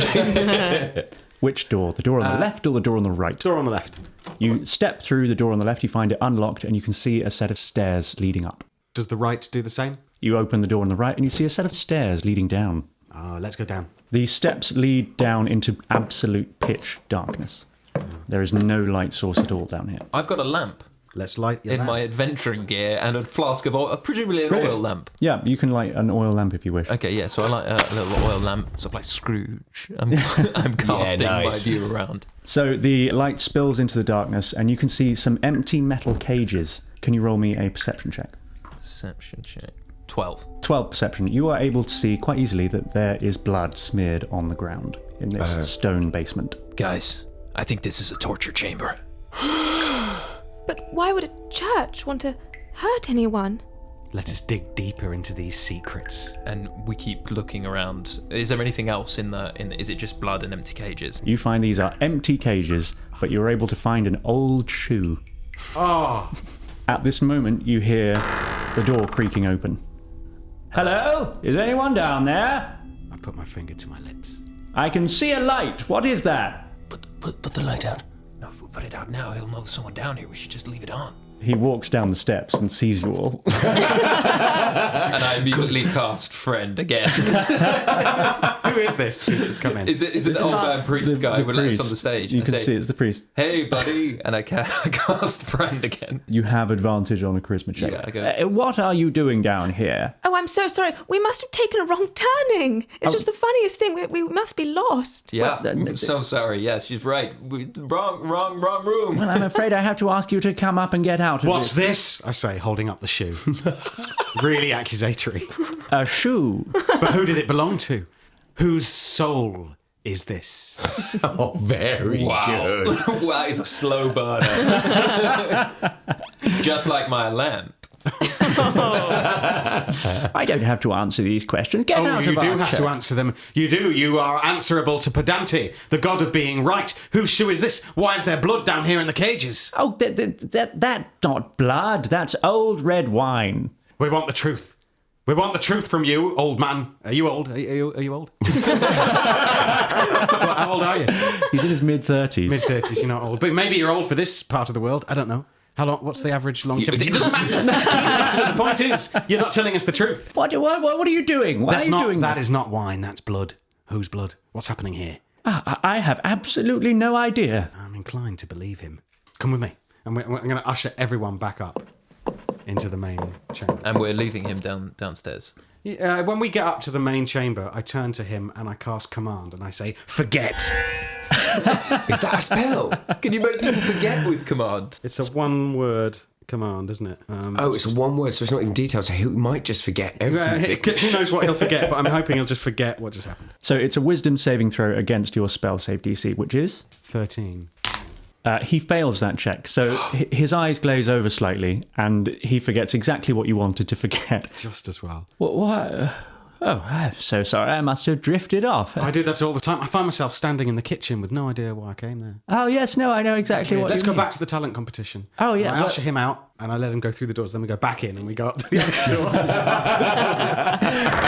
Which door? The door on the left or the door on the right? Door on the left. You step through the door on the left, you find it unlocked, and you can see a set of stairs leading up. Does the right do the same? You open the door on the right and you see a set of stairs leading down. Let's go down. These steps lead down into absolute pitch darkness. There is no light source at all down here. I've got a lamp Let's light your in lamp. my adventuring gear and a flask of oil, presumably an oil lamp. Yeah, you can light an oil lamp if you wish. Okay, yeah, so I light a little oil lamp, sort of like Scrooge. I'm casting my view around. So the light spills into the darkness and you can see some empty metal cages. Can you roll me a perception check? Perception check. 12. 12 perception. You are able to see quite easily that there is blood smeared on the ground in this stone basement. Guys, I think this is a torture chamber. But why would a church want to hurt anyone? Let us dig deeper into these secrets. And we keep looking around. Is there anything else in the is it just blood and empty cages? You find these are empty cages, but you're able to find an old shoe. Oh! At this moment, you hear the door creaking open. Hello? Is anyone down there? I put my finger to my lips. I can see a light. What is that? Put the light out. No, if we put it out now, he'll know there's someone down here. We should just leave it on. He walks down the steps and sees you all. And I immediately cast friend again. Who is this? Who's just come in? Is it the old man priest guy who lets on the stage? You I can say, see it's the priest. Hey, buddy. And I cast friend again. You have advantage on a charisma check. Yeah, I go. What are you doing down here? Oh, I'm so sorry. We must have taken a wrong turning. It's just the funniest thing. We must be lost. Yeah, I'm so sorry. Yes, she's right. Wrong room. Well, I'm afraid I have to ask you to come up and get out of What's this? I say, holding up the shoe. Really accusatory. A shoe. But who did it belong to? Whose soul is this? Oh, very good. Wow, he's a slow burner. Just like my lamp. I don't have to answer these questions. Get out You of do our have church. to answer them. You do. You are answerable to Pedante, the god of being right. Whose shoe is this? Why is there blood down here in the cages? Oh, that's not blood. That's old red wine. We want the truth. We want the truth from you, old man. Are you old? Are you old? How old are you? He's in his mid-30s. Mid-30s, you're not old. But maybe you're old for this part of the world. I don't know. How long? What's the average longevity? It doesn't matter. The point is, you're not telling us the truth. What are you doing? Why are you doing that? That is not wine, that's blood. Whose blood? What's happening here? I have absolutely no idea. I'm inclined to believe him. Come with me. And we're going to usher everyone back up. into the main chamber. And we're leaving him downstairs. When we get up to the main chamber, I turn to him and I cast command and I say, "Forget." Is that a spell? Can you make people forget with command? It's a one-word command, isn't it? It's one word, so it's not even detailed. So he might just forget everything. Who knows what he'll forget, but I'm hoping he'll just forget what just happened. So it's a wisdom saving throw against your spell save DC, which is? 13. He fails that check, so his eyes glaze over slightly, and he forgets exactly what you wanted to forget. Just as well. What? Oh, I'm so sorry. I must have drifted off. I do that all the time. I find myself standing in the kitchen with no idea why I came there. Oh, yes, no, I know exactly what Let's you go mean. back to the talent competition. Oh, yeah. I usher him out, and I let him go through the doors. Then we go back in, and we go up the other door.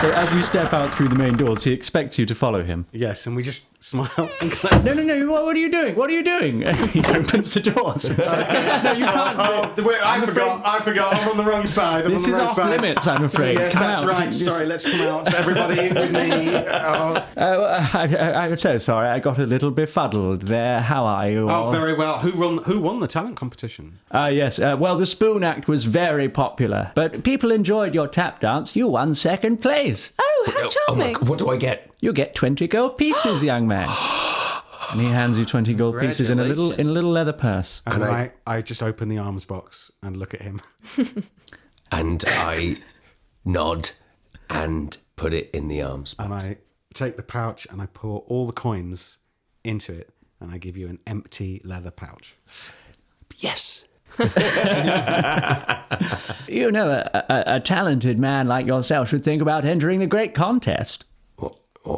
So as you step out through the main doors, he expects you to follow him. Yes, and we just smile and clap. No, what are you doing? What are you doing? He opens the doors. And says, no, you can't. I forgot. I'm on the wrong side. This is off limits, I'm afraid. Yes, Come that's out. right. Sorry, let's come out. Everybody with me. I'm so sorry. I got a little befuddled there. How are you all? Oh, very well. Who won the talent competition? Yes. Well, the Spoon Act was very popular, but people enjoyed your tap dance. You won second place. Oh, how charming. What do I get? You get 20 gold pieces, young man. And he hands you 20 gold pieces in a little leather purse. And I just open the arms box and look at him. And I nod and put it in the arms box. And I take the pouch and I pour all the coins into it, and I give you an empty leather pouch. Yes. You know, a talented man like yourself should think about entering the great contest.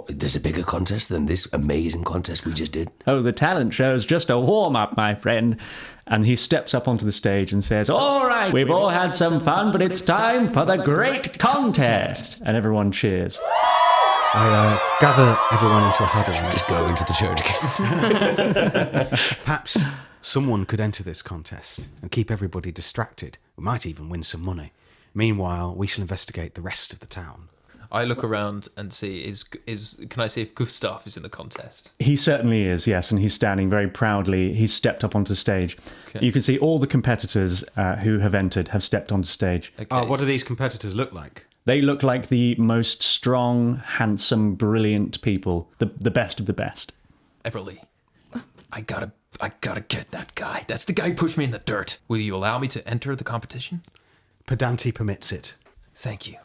There's a bigger contest than this amazing contest we just did. Oh, the talent show's just a warm-up, my friend. And he steps up onto the stage and says, all right, we've all had some fun, but it's time for the great contest. And everyone cheers. I gather everyone into a huddle. Just go into the church again. Perhaps someone could enter this contest and keep everybody distracted. We might even win some money. Meanwhile, we shall investigate the rest of the town. I look around and see, can I see if Gustav is in the contest? He certainly is, yes, and he's standing very proudly. He's stepped up onto the stage. Okay. You can see all the competitors who have entered have stepped onto stage. Okay. What do these competitors look like? They look like the most strong, handsome, brilliant people, the best of the best. Everley, I gotta get that guy. That's the guy who pushed me in the dirt. Will you allow me to enter the competition? Pedante permits it. Thank you.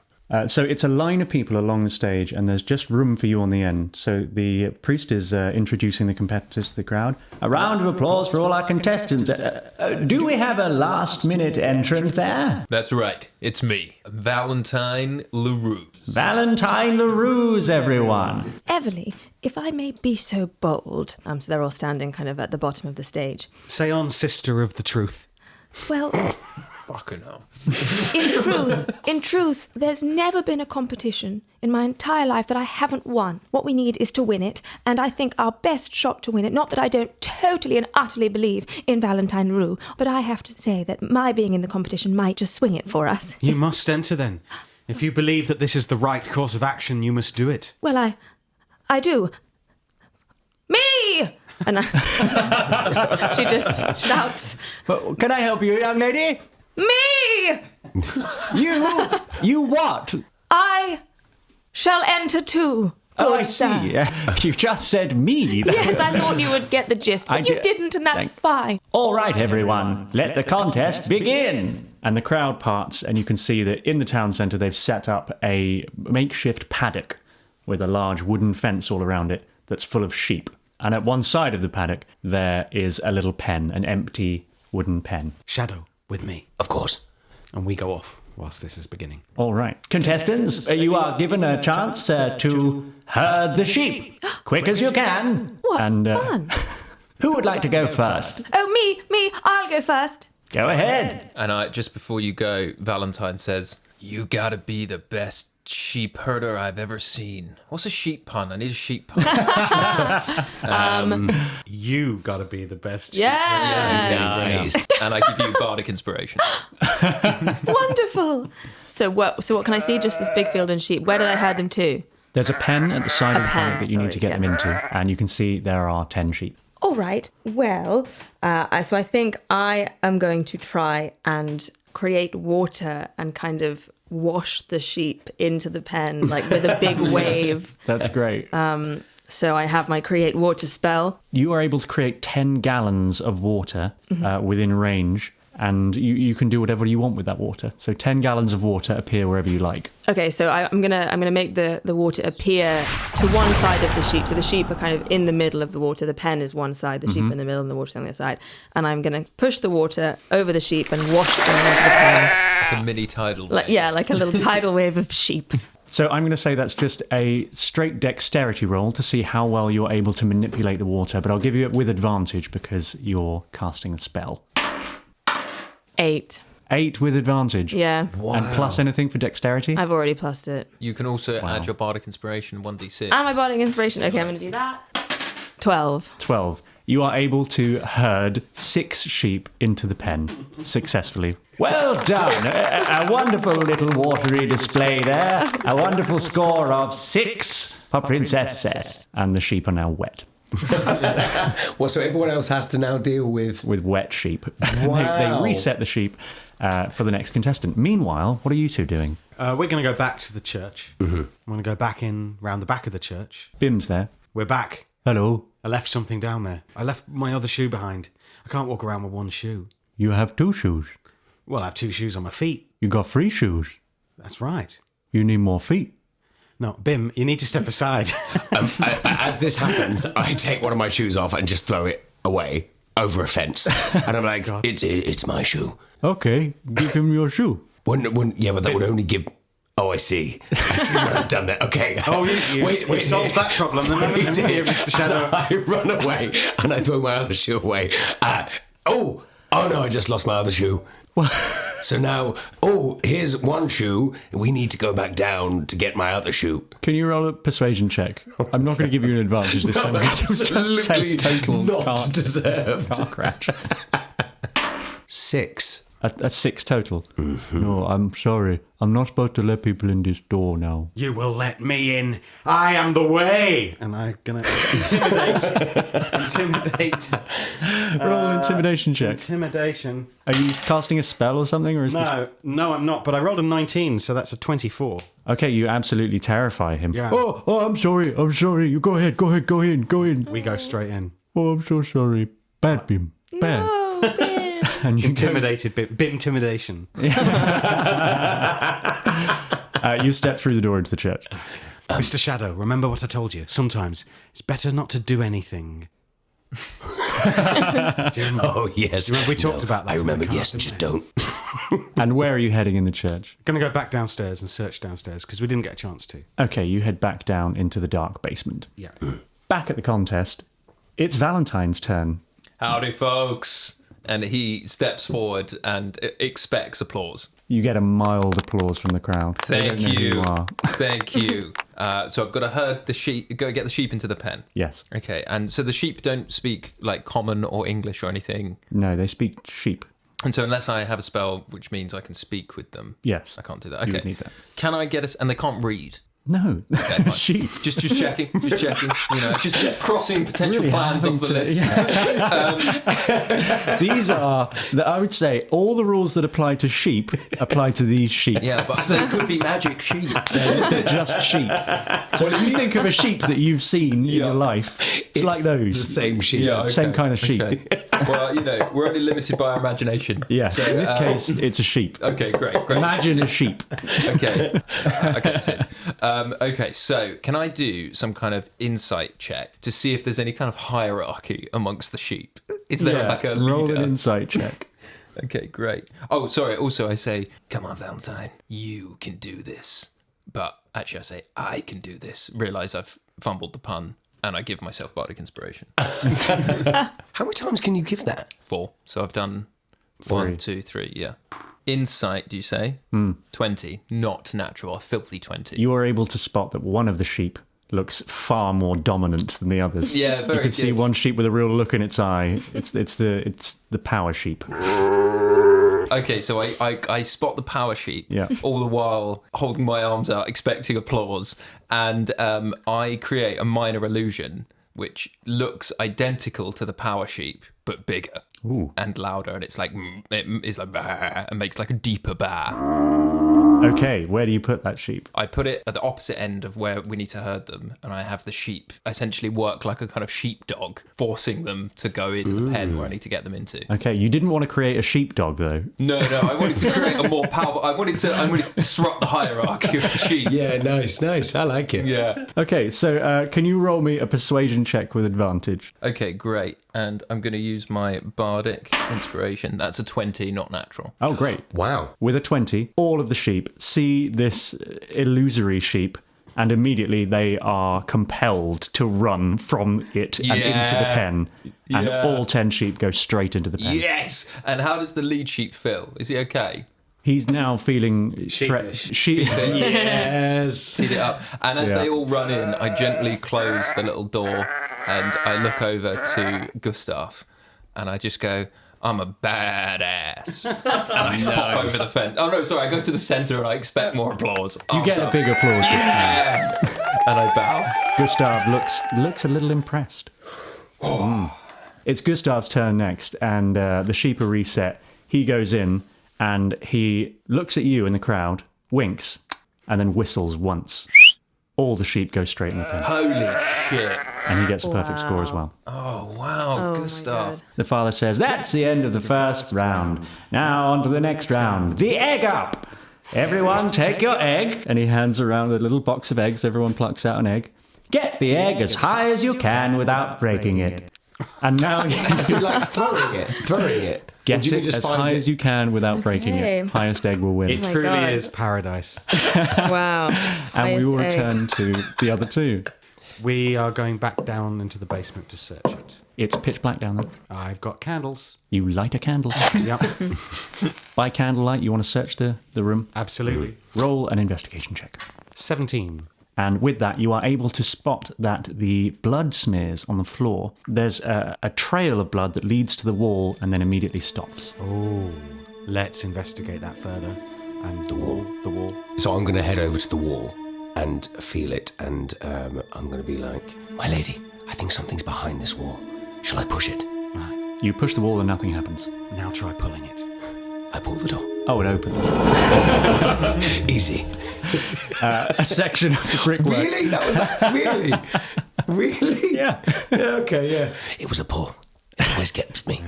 So it's a line of people along the stage, and there's just room for you on the end. So the priest is introducing the competitors to the crowd. A round of applause for all our contestants. Do we have a last-minute entrant there? That's right. It's me, Valentine LeRuse. Valentine LeRuse, everyone. Everley, if I may be so bold. So they're all standing kind of at the bottom of the stage. Say on, sister of the truth. Well... Fucking hell. In truth, there's never been a competition in my entire life that I haven't won. What we need is to win it, and I think our best shot to win it, not that I don't totally and utterly believe in Valentine LeRuse, but I have to say that my being in the competition might just swing it for us. You must enter then. If you believe that this is the right course of action, you must do it. Well, I do. Me! And she just shouts. Well, can I help you, young lady? Me! You what? I shall enter too. Oh, I see. You just said me. Yes, I thought you would get the gist, but you didn't, and that's fine. All right, everyone, let the contest begin. And the crowd parts, and you can see that in the town centre they've set up a makeshift paddock with a large wooden fence all around it that's full of sheep. And at one side of the paddock, there is a little pen, an empty wooden pen. Shadow, with me. Of course. And we go off whilst this is beginning. All right. Contestants, you are given a chance to herd the sheep. Quick as you can. What fun. Who would like to go first? Oh, me. I'll go first. Go ahead. And just before you go, Valentine says, you gotta be the best sheep herder I've ever seen. What's a sheep pun? I need a sheep pun. You gotta be the best. Yeah. Nice. And I give you bardic inspiration. Wonderful. So what can I see? Just this big field and sheep. Where do I herd them to? There's a pen at the side of the paddock that you need to get sorry, them into, and you can see there are 10 sheep. All right. Well, so I think I am going to try and create water and kind of wash the sheep into the pen, like with a big wave. That's great. So I have my create water spell. You are able to create 10 gallons of water within range, and you can do whatever you want with that water. So 10 gallons of water appear wherever you like. Okay, so I'm gonna make the water appear to one side of the sheep. So the sheep are kind of in the middle of the water. The pen is one side, the sheep are in the middle, and the water's on the other side. And I'm gonna push the water over the sheep and wash them into the pen. Like a mini tidal wave. Like a little tidal wave of sheep. So I'm going to say that's just a straight dexterity roll to see how well you're able to manipulate the water, but I'll give you it with advantage because you're casting a spell. 8. 8 with advantage? Yeah. Wow. And plus anything for dexterity? I've already plussed it. You can also add your bardic inspiration 1d6. And my bardic inspiration. Okay, I'm going to do that. 12. 12. You are able to herd 6 sheep into the pen successfully. Well done. A wonderful little watery display there. A wonderful score of 6 for Princess Seth. And the sheep are now wet. Well, so everyone else has to now deal with wet sheep. Wow. They reset the sheep for the next contestant. Meanwhile, what are you two doing? We're going to go back to the church. I'm going to go back in round the back of the church. Bim's there. We're back. Hello. I left something down there. I left my other shoe behind. I can't walk around with one shoe. You have 2 shoes. Well, I have 2 shoes on my feet. You got 3 shoes. That's right. You need more feet. No, Bim, you need to step aside. as this happens, I take one of my shoes off and just throw it away over a fence. And I'm like, it's my shoe. Okay, give him your shoe. Yeah, but that would only give... Oh, I see what I've done there. Okay. Oh, you solved that problem, then, haven't you, Mr. Shadow? I run away and I throw my other shoe away. Oh no, I just lost my other shoe. So now, here's one shoe. We need to go back down to get my other shoe. Can you roll a persuasion check? I'm not going to give you an advantage this time. Absolutely total not deserved. Car crash. 6. A 6 total. No, I'm sorry. I'm not supposed to let people in this door now. You will let me in. I am the way. And I'm going to intimidate. Roll an intimidation check. Intimidation. Are you casting a spell or something? Or is this... No, I'm not. But I rolled a 19, so that's a 24. Okay, you absolutely terrify him. Yeah. Oh, I'm sorry. You go ahead. Go in. We go straight in. Oh, I'm so sorry. Bad, Bim. Bad. No, Bim. And you Intimidated, bit intimidation. You step through the door into the church. Mr. Shadow, remember what I told you. Sometimes it's better not to do anything. Oh, yes. We talked about that. I remember, yes, just don't. And where are you heading in the church? Going to go back downstairs and search downstairs because we didn't get a chance to. Okay, you head back down into the dark basement. Yeah. Back at the contest, it's Valentine's turn. Howdy, folks. And he steps forward and expects applause. You get a mild applause from the crowd. They don't Thank know who you. you are. Thank you. So I've got to herd the sheep, go get the sheep into the pen. Yes. Okay, and so the sheep don't speak like common or English or anything. No, they speak sheep. And so unless I have a spell which means I can speak with them, Yes. I can't do that. You Okay. would need that. Can I get us? And they can't read. No. Okay, fine. Sheep. Just checking. You know, just crossing potential Really plans off the having to- list. These are, I would say, all the rules that apply to sheep apply to these sheep. Yeah, but they could be magic sheep. They're just sheep. So if you think of a sheep that you've seen in your life, it's like those. The same sheep. Yeah, okay. Same kind of sheep. Okay. Well, you know, we're only limited by our imagination. Yes, So, in this case, it's a sheep. Okay, great. Imagine a sheep. Okay. Okay, that's it. Okay, so can I do some kind of insight check to see if there's any kind of hierarchy amongst the sheep? Is there like a roll leader? an insight check. Okay, great. Oh, sorry. Also, I say, come on, Valentine, you can do this. But actually, I say, I can do this. Realise I've fumbled the pun, and I give myself bardic inspiration. How many times can you give that? 4. So I've done 3. 1, 2, 3, yeah. Insight, do you say? 20. Not natural, a filthy 20. You are able to spot that one of the sheep looks far more dominant than the others. Yeah, very You can see good. one sheep with a real look in its eye. It's the power sheep. Okay, so I spot the power sheep, Yeah. all the while holding my arms out, expecting applause, and I create a minor illusion which looks identical to the power sheep, but bigger and louder. And it's like, it's like, bah, and makes like a deeper bah. Okay, where do you put that sheep? I put it at the opposite end of where we need to herd them, and I have the sheep essentially work like a kind of sheepdog, forcing them to go into the pen where I need to get them into. Okay, you didn't want to create a sheepdog, though. No, I wanted to create a more powerful... I wanted to disrupt the hierarchy of the sheep. Yeah, nice. I like it. Yeah. Okay, so can you roll me a persuasion check with advantage? Okay, great. And I'm going to use my bardic inspiration. That's a 20, not natural. Oh, great. Wow. With a 20, all of the sheep see this illusory sheep, and immediately they are compelled to run from it and into the pen. And all 10 sheep go straight into the pen. Yes! And how does the lead sheep feel? Is he okay? He's now feeling... Yes. Heat it up. And as they all run in, I gently close the little door and I look over to Gustav and I just go, I'm a badass. And I hop over the fence. Oh, no, sorry. I go to the centre and I expect more applause. You get a big applause. Yeah. And I bow. Gustav looks a little impressed. It's Gustav's turn next, and the sheep are reset. He goes in, and he looks at you in the crowd, winks, and then whistles once. All the sheep go straight in the pen. Holy shit. And he gets a perfect score as well. Oh, wow, Gustav. The father says, that's the end of the first round. Now on to the next round. The egg up! Everyone take your egg. And he hands around a little box of eggs. Everyone plucks out an egg. Get the egg as high as you can without breaking it. And now... Is it like throwing it? Get it as high as you can without breaking it. Highest egg will win. It truly is paradise. Wow. And we will return to the other two. We are going back down into the basement to search it. It's pitch black down there. I've got candles. You light a candle. Yep. By candlelight, you want to search the room? Absolutely. Roll an investigation check. 17. And with that, you are able to spot that the blood smears on the floor. There's a trail of blood that leads to the wall and then immediately stops. Oh, let's investigate that further. And the wall. So I'm going to head over to the wall and feel it, and I'm going to be like, my lady, I think something's behind this wall. Shall I push it? You push the wall and nothing happens. Now try pulling it. I pull the door. Oh, it opens. Easy. A section of the brickwork. Really? That was that? Really? Really? Yeah. Okay, yeah. It was a pull. It always gets me.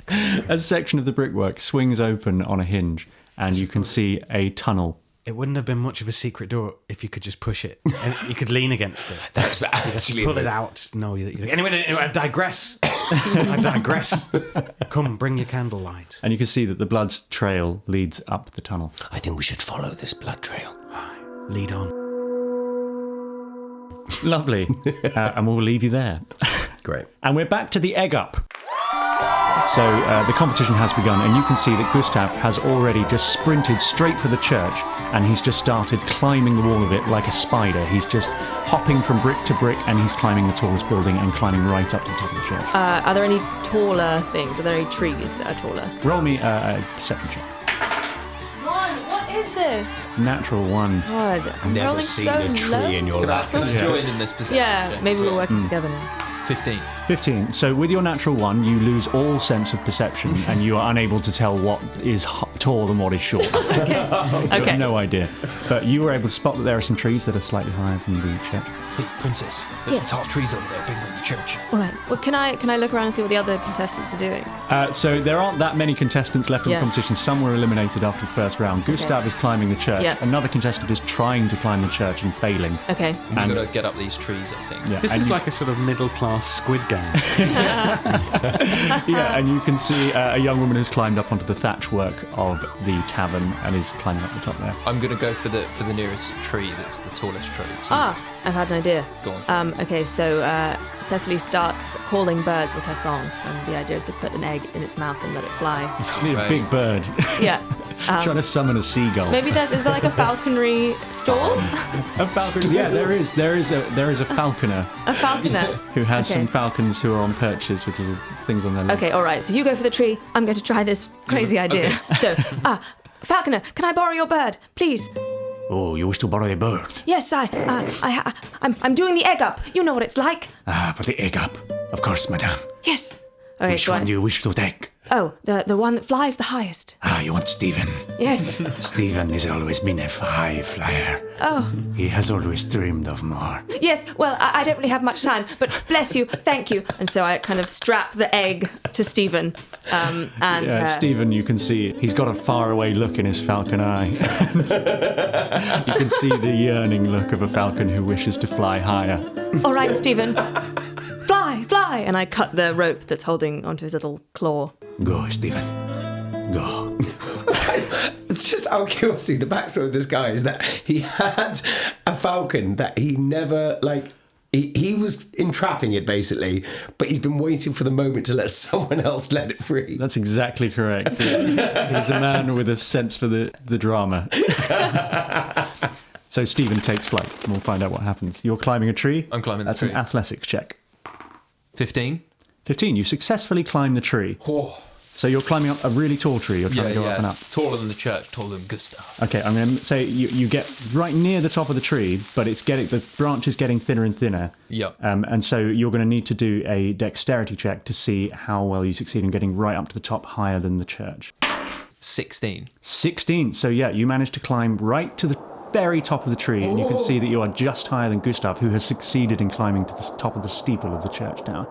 A section of the brickwork swings open on a hinge, and you can see a tunnel. It wouldn't have been much of a secret door if you could just push it. And you could lean against it. That's actually... Pull it out. No, anyway, I digress. Come, bring your candlelight. And you can see that the blood's trail leads up the tunnel. I think we should follow this blood trail. Lead on. Lovely. And we'll leave you there. Great. And we're back to the egg up. So the competition has begun, and you can see that Gustav has already just sprinted straight for the church, and he's just started climbing the wall of it like a spider. He's just hopping from brick to brick, and he's climbing the tallest building and climbing right up to the top of the church. Are there any taller things? Are there any trees that are taller? Roll me a perception check. What is this? Natural 1. God, I'm Never rolling seen so a tree low. in your life. Can I join in this position? Yeah, maybe we're working together now. 15. So with your natural 1, you lose all sense of perception, and you are unable to tell what is tall and what is short. Okay. You have no idea. But you were able to spot that there are some trees that are slightly higher than the church. Hey, princess, there's some tall trees over there, bigger than the church. All right. Well, can I look around and see what the other contestants are doing? So there aren't that many contestants left in the competition. Some were eliminated after the first round. Gustav is climbing the church. Yeah. Another contestant is trying to climb the church and failing. Okay. We've got to get up these trees, I think. Yeah, This is like a sort of middle-class Squid Game. Yeah, and you can see a young woman has climbed up onto the thatchwork of the tavern and is climbing up the top there. I'm going to go for the nearest tree that's the tallest tree. So I've had an idea. Go on. Okay, so Cecily starts calling birds with her song, and the idea is to put an egg in its mouth and let it fly. It's a big bird. Yeah. Trying to summon a seagull. Maybe is there like a falconry stall? A falcon? Yeah, there is. There is a falconer. A falconer. Who has some falcons who are on perches with little things on their legs. Okay, all right. So you go for the tree. I'm going to try this crazy idea. Okay. So, falconer, can I borrow your bird, please? Oh, you wish to borrow a bird? Yes, I'm doing the egg up. You know what it's like. For the egg up. Of course, madame. Yes. Okay, Which one do you wish to take? Oh, the one that flies the highest. You want Stephen? Yes. Stephen has always been a high flyer. Oh. He has always dreamed of more. Yes, well, I don't really have much time, but bless you, thank you. And so I kind of strap the egg to Stephen. Stephen, you can see he's got a faraway look in his falcon eye. You can see the yearning look of a falcon who wishes to fly higher. All right, Stephen. Fly! And I cut the rope that's holding onto his little claw. Go, Stephen. Go. It's just out of curiosity, the backstory of this guy is that he had a falcon that he never, he was entrapping it, basically, but he's been waiting for the moment to let someone else let it free. That's exactly correct. He's a man with a sense for the drama. So Stephen takes flight, and we'll find out what happens. You're climbing a tree? I'm climbing the tree. That's an athletics check. 15. 15. You successfully climb the tree. Oh. So you're climbing up a really tall tree. You're trying to go up and up. Taller than the church, taller than Gustav. Okay, I'm going to say you get right near the top of the tree, but the branch is getting thinner and thinner. Yep. And so you're going to need to do a dexterity check to see how well you succeed in getting right up to the top, higher than the church. 16. 16. So yeah, you managed to climb right to the very top of the tree, and you can see that you are just higher than Gustav, who has succeeded in climbing to the top of the steeple of the church tower.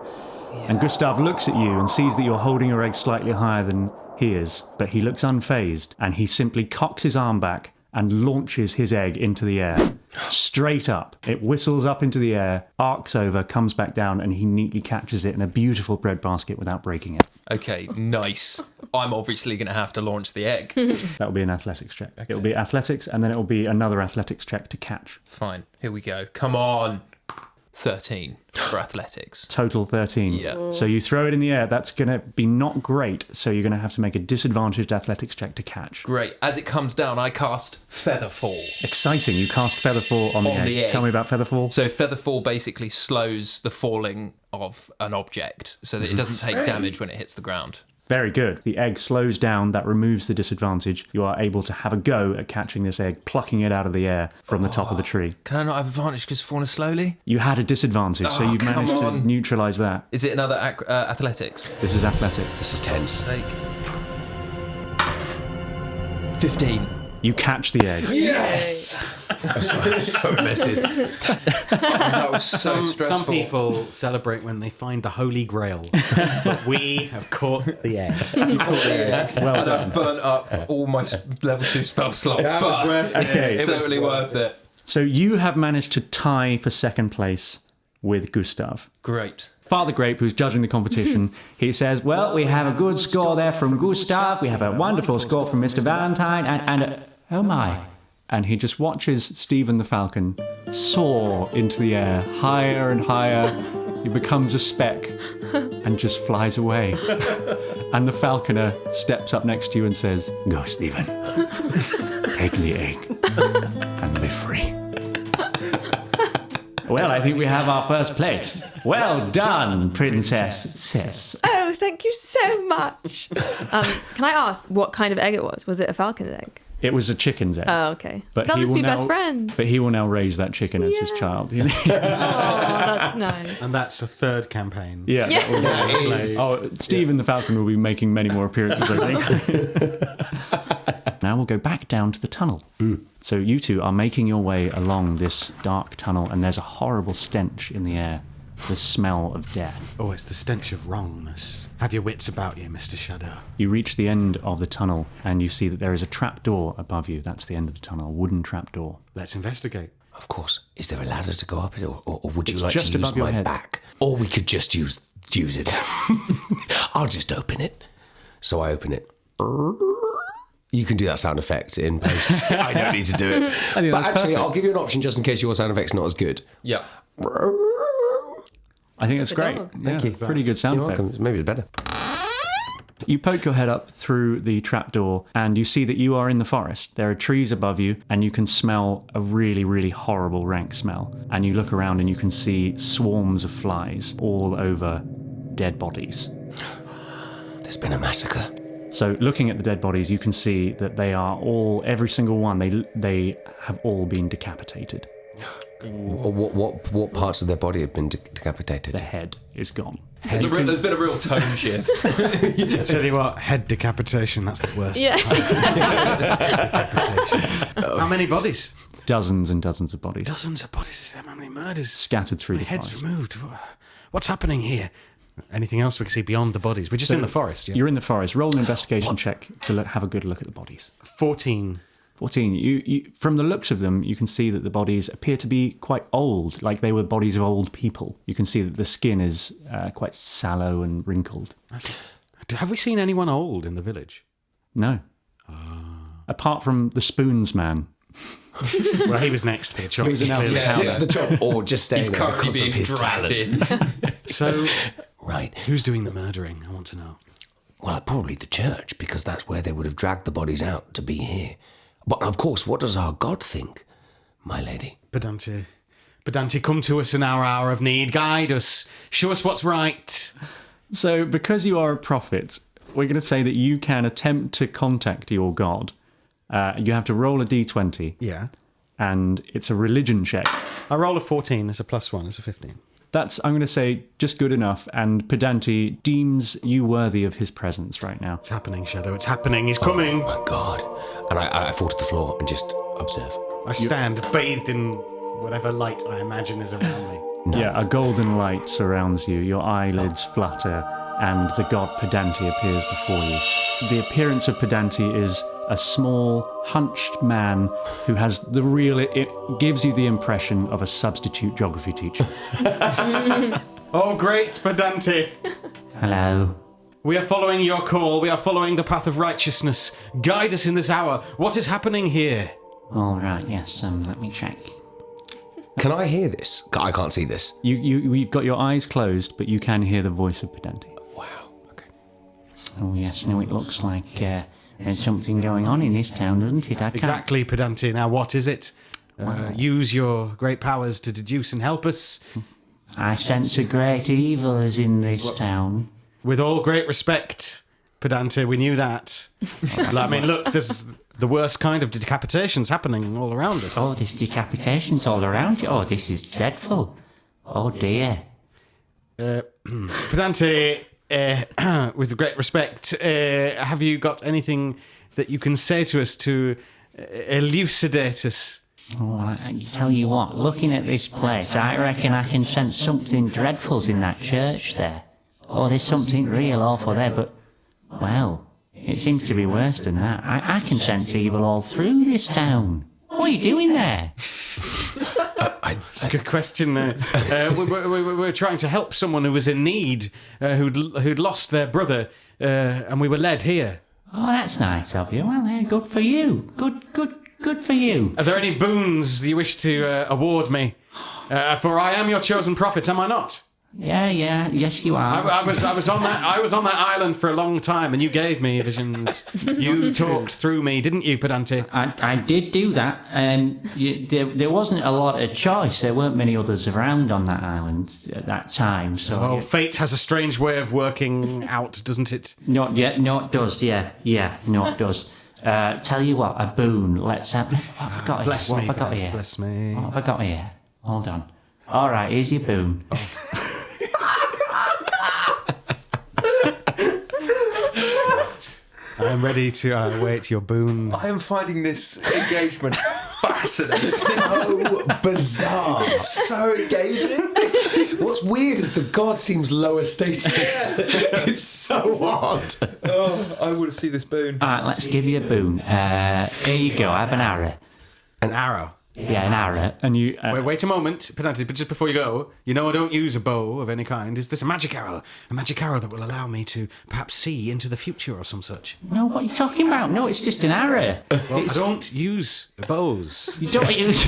Yeah. And Gustav looks at you and sees that you're holding your egg slightly higher than he is, but he looks unfazed, and he simply cocks his arm back and launches his egg into the air, straight up. It whistles up into the air, arcs over, comes back down, and he neatly catches it in a beautiful breadbasket without breaking it. Okay, nice. I'm obviously going to have to launch the egg. That will be an athletics check. Okay. It will be athletics, and then it will be another athletics check to catch. Fine, here we go. Come on. 13 for athletics. Total 13. Yeah. So you throw it in the air. That's going to be not great, so you're going to have to make a disadvantaged athletics check to catch. Great. As it comes down, I cast Featherfall. Exciting. You cast Featherfall on the egg. Tell me about Featherfall. So Featherfall basically slows the falling of an object so that it doesn't take damage when it hits the ground. Very good. The egg slows down. That removes the disadvantage. You are able to have a go at catching this egg, plucking it out of the air from the top of the tree. Can I not have advantage because it's falling slowly? You had a disadvantage, so you've managed to neutralise that. Is it another athletics? This is athletics. This is tense. 15. You catch the egg. Yes! I'm so invested. That was so stressful. Some people celebrate when they find the Holy Grail, but we have caught the egg. Well done. I've burnt up all my level 2 spell slots, That was but worth it. Okay. it's totally worth it. So you have managed to tie for second place with Gustav. Great. Father Grape, who's judging the competition, he says, well, we have a good score there from Gustav, we have a wonderful score from Mr. Valentine, and oh my. And he just watches Stephen the Falcon soar into the air, higher and higher. He becomes a speck and just flies away. And the falconer steps up next to you and says, go, Stephen. Take the egg and be free. Well, I think we have our first place. Well done, Princess Cess. Oh, thank you so much. Can I ask what kind of egg it was? Was it a falcon egg? It was a chicken's egg. Oh, okay. But they'll he just will be now, best friends. But he will now raise that chicken as his child. Oh, that's nice. And that's a third campaign. Yeah. Yeah. That is. Oh, Stephen the Falcon will be making many more appearances, I think. Now we'll go back down to the tunnel. So you two are making your way along this dark tunnel, and there's a horrible stench in the air. The smell of death. Oh, it's the stench of wrongness. Have your wits about you, Mr. Shadow. You reach the end of the tunnel, and you see that there is a trapdoor above you. That's the end of the tunnel, a wooden trapdoor. Let's investigate. Of course. Is there a ladder to go up it, or would you It's like just to use above your my head. back? Or we could just use it. I'll just open it. So I open it. You can do that sound effect in post. I don't need to do it. I think But that's actually, perfect. I'll give you an option just in case your sound effect's not as good. Yeah. I think that's great. dog. Thank you. Pretty good sound You're effect. welcome. Maybe it's better. You poke your head up through the trapdoor and you see that you are in the forest. There are trees above you and you can smell a really, really horrible rank smell. And you look around and you can see swarms of flies all over dead bodies. There's been a massacre. So looking at the dead bodies, you can see that they are all, every single one, they have all been decapitated. What parts of their body have been decapitated? The head is gone. There's been a real tone shift. I tell you what, head decapitation, that's the worst. Yeah. How many bodies? Dozens and dozens of bodies. Dozens of bodies. How many murders? Scattered through the Heads forest. removed. What's happening here? Anything else we can see beyond the bodies? We're just in the forest, yeah? You're in the forest. Roll an investigation check to have a good look at the bodies. 14. 14. You, from the looks of them, you can see that the bodies appear to be quite old, like they were bodies of old people. You can see that the skin is quite sallow and wrinkled. Have we seen anyone old in the village? No. Apart from the Spoons man. Well, he was next for the job. He was an elder town. What's the job? Or just staying He's there currently because being of his dragged talent? in. So, Right. who's doing the murdering? I want to know. Well, probably the church, because that's where they would have dragged the bodies out to be here. But of course, what does our God think, my lady? Pedante, come to us in our hour of need. Guide us. Show us what's right. So, because you are a prophet, we're going to say that you can attempt to contact your God. You have to roll a d20. Yeah. And it's a religion check. I roll a 14 as a +1, as a 15. That's, I'm going to say, just good enough, and Pedante deems you worthy of his presence right now. It's happening, Shadow. It's happening. He's coming. Oh, my God. And I fall to the floor and just observe. I stand bathed in whatever light I imagine is around me. No. Yeah, a golden light surrounds you, your eyelids flutter, and the god Pedante appears before you. The appearance of Pedante is a small, hunched man who has it gives you the impression of a substitute geography teacher. Oh, great, Pedante. Hello. We are following your call. We are following the path of righteousness. Guide us in this hour. What is happening here? All right, yes, let me check. Can I hear this? I can't see this. You've got your eyes closed, but you can hear the voice of Pedante. Wow. Okay. Oh, yes, no, it looks like there's something going on in this town, doesn't it? I can't... Exactly, Pedante. Now, what is it? Use your great powers to deduce and help us. I sense a great evil is in this town. With all great respect, Pedante, we knew that. I mean, look, there's the worst kind of decapitations happening all around us. Oh, there's decapitations all around you. Oh, this is dreadful. Oh, dear. Pedante, with great respect, have you got anything that you can say to us to elucidate us? Oh, I tell you what, looking at this place, I reckon I can sense something dreadful's in that church there. Oh, there's something real awful there, but, well, it seems to be worse than that. I can sense evil all through this town. What are you doing there? That's a good question. We're trying to help someone who was in need, who'd lost their brother, and we were led here. Oh, that's nice of you. Well, good for you. Good for you. Are there any boons you wish to award me? For I am your chosen prophet, am I not? Yeah, yes you are. I was on that island for a long time, and you gave me visions. You talked through me, didn't you, Pedante? I did do that. There wasn't a lot of choice. There weren't many others around on that island at that time. So fate has a strange way of working out, doesn't it? Not yet. No, it does. Yeah. No, it does. Tell you what, a boon. Let's have. What have I got here? Bless What me, have I got Pedante, here? bless me. What have I got here? Hold on. All right, here's your boon. I'm ready to await your boon. I am finding this engagement fascinating. So bizarre. So engaging. What's weird is the god seems lower status. It's so odd. Oh, I want to see this boon. All right, let's give you a boon. Here you go. Have an arrow. An arrow. Yeah, an arrow. And you... Wait a moment, Pedante, but just before you go, you know I don't use a bow of any kind. Is this a magic arrow? A magic arrow that will allow me to perhaps see into the future or some such? No, what are you talking about? No, it's just an arrow. Well, I don't use bows. You don't use...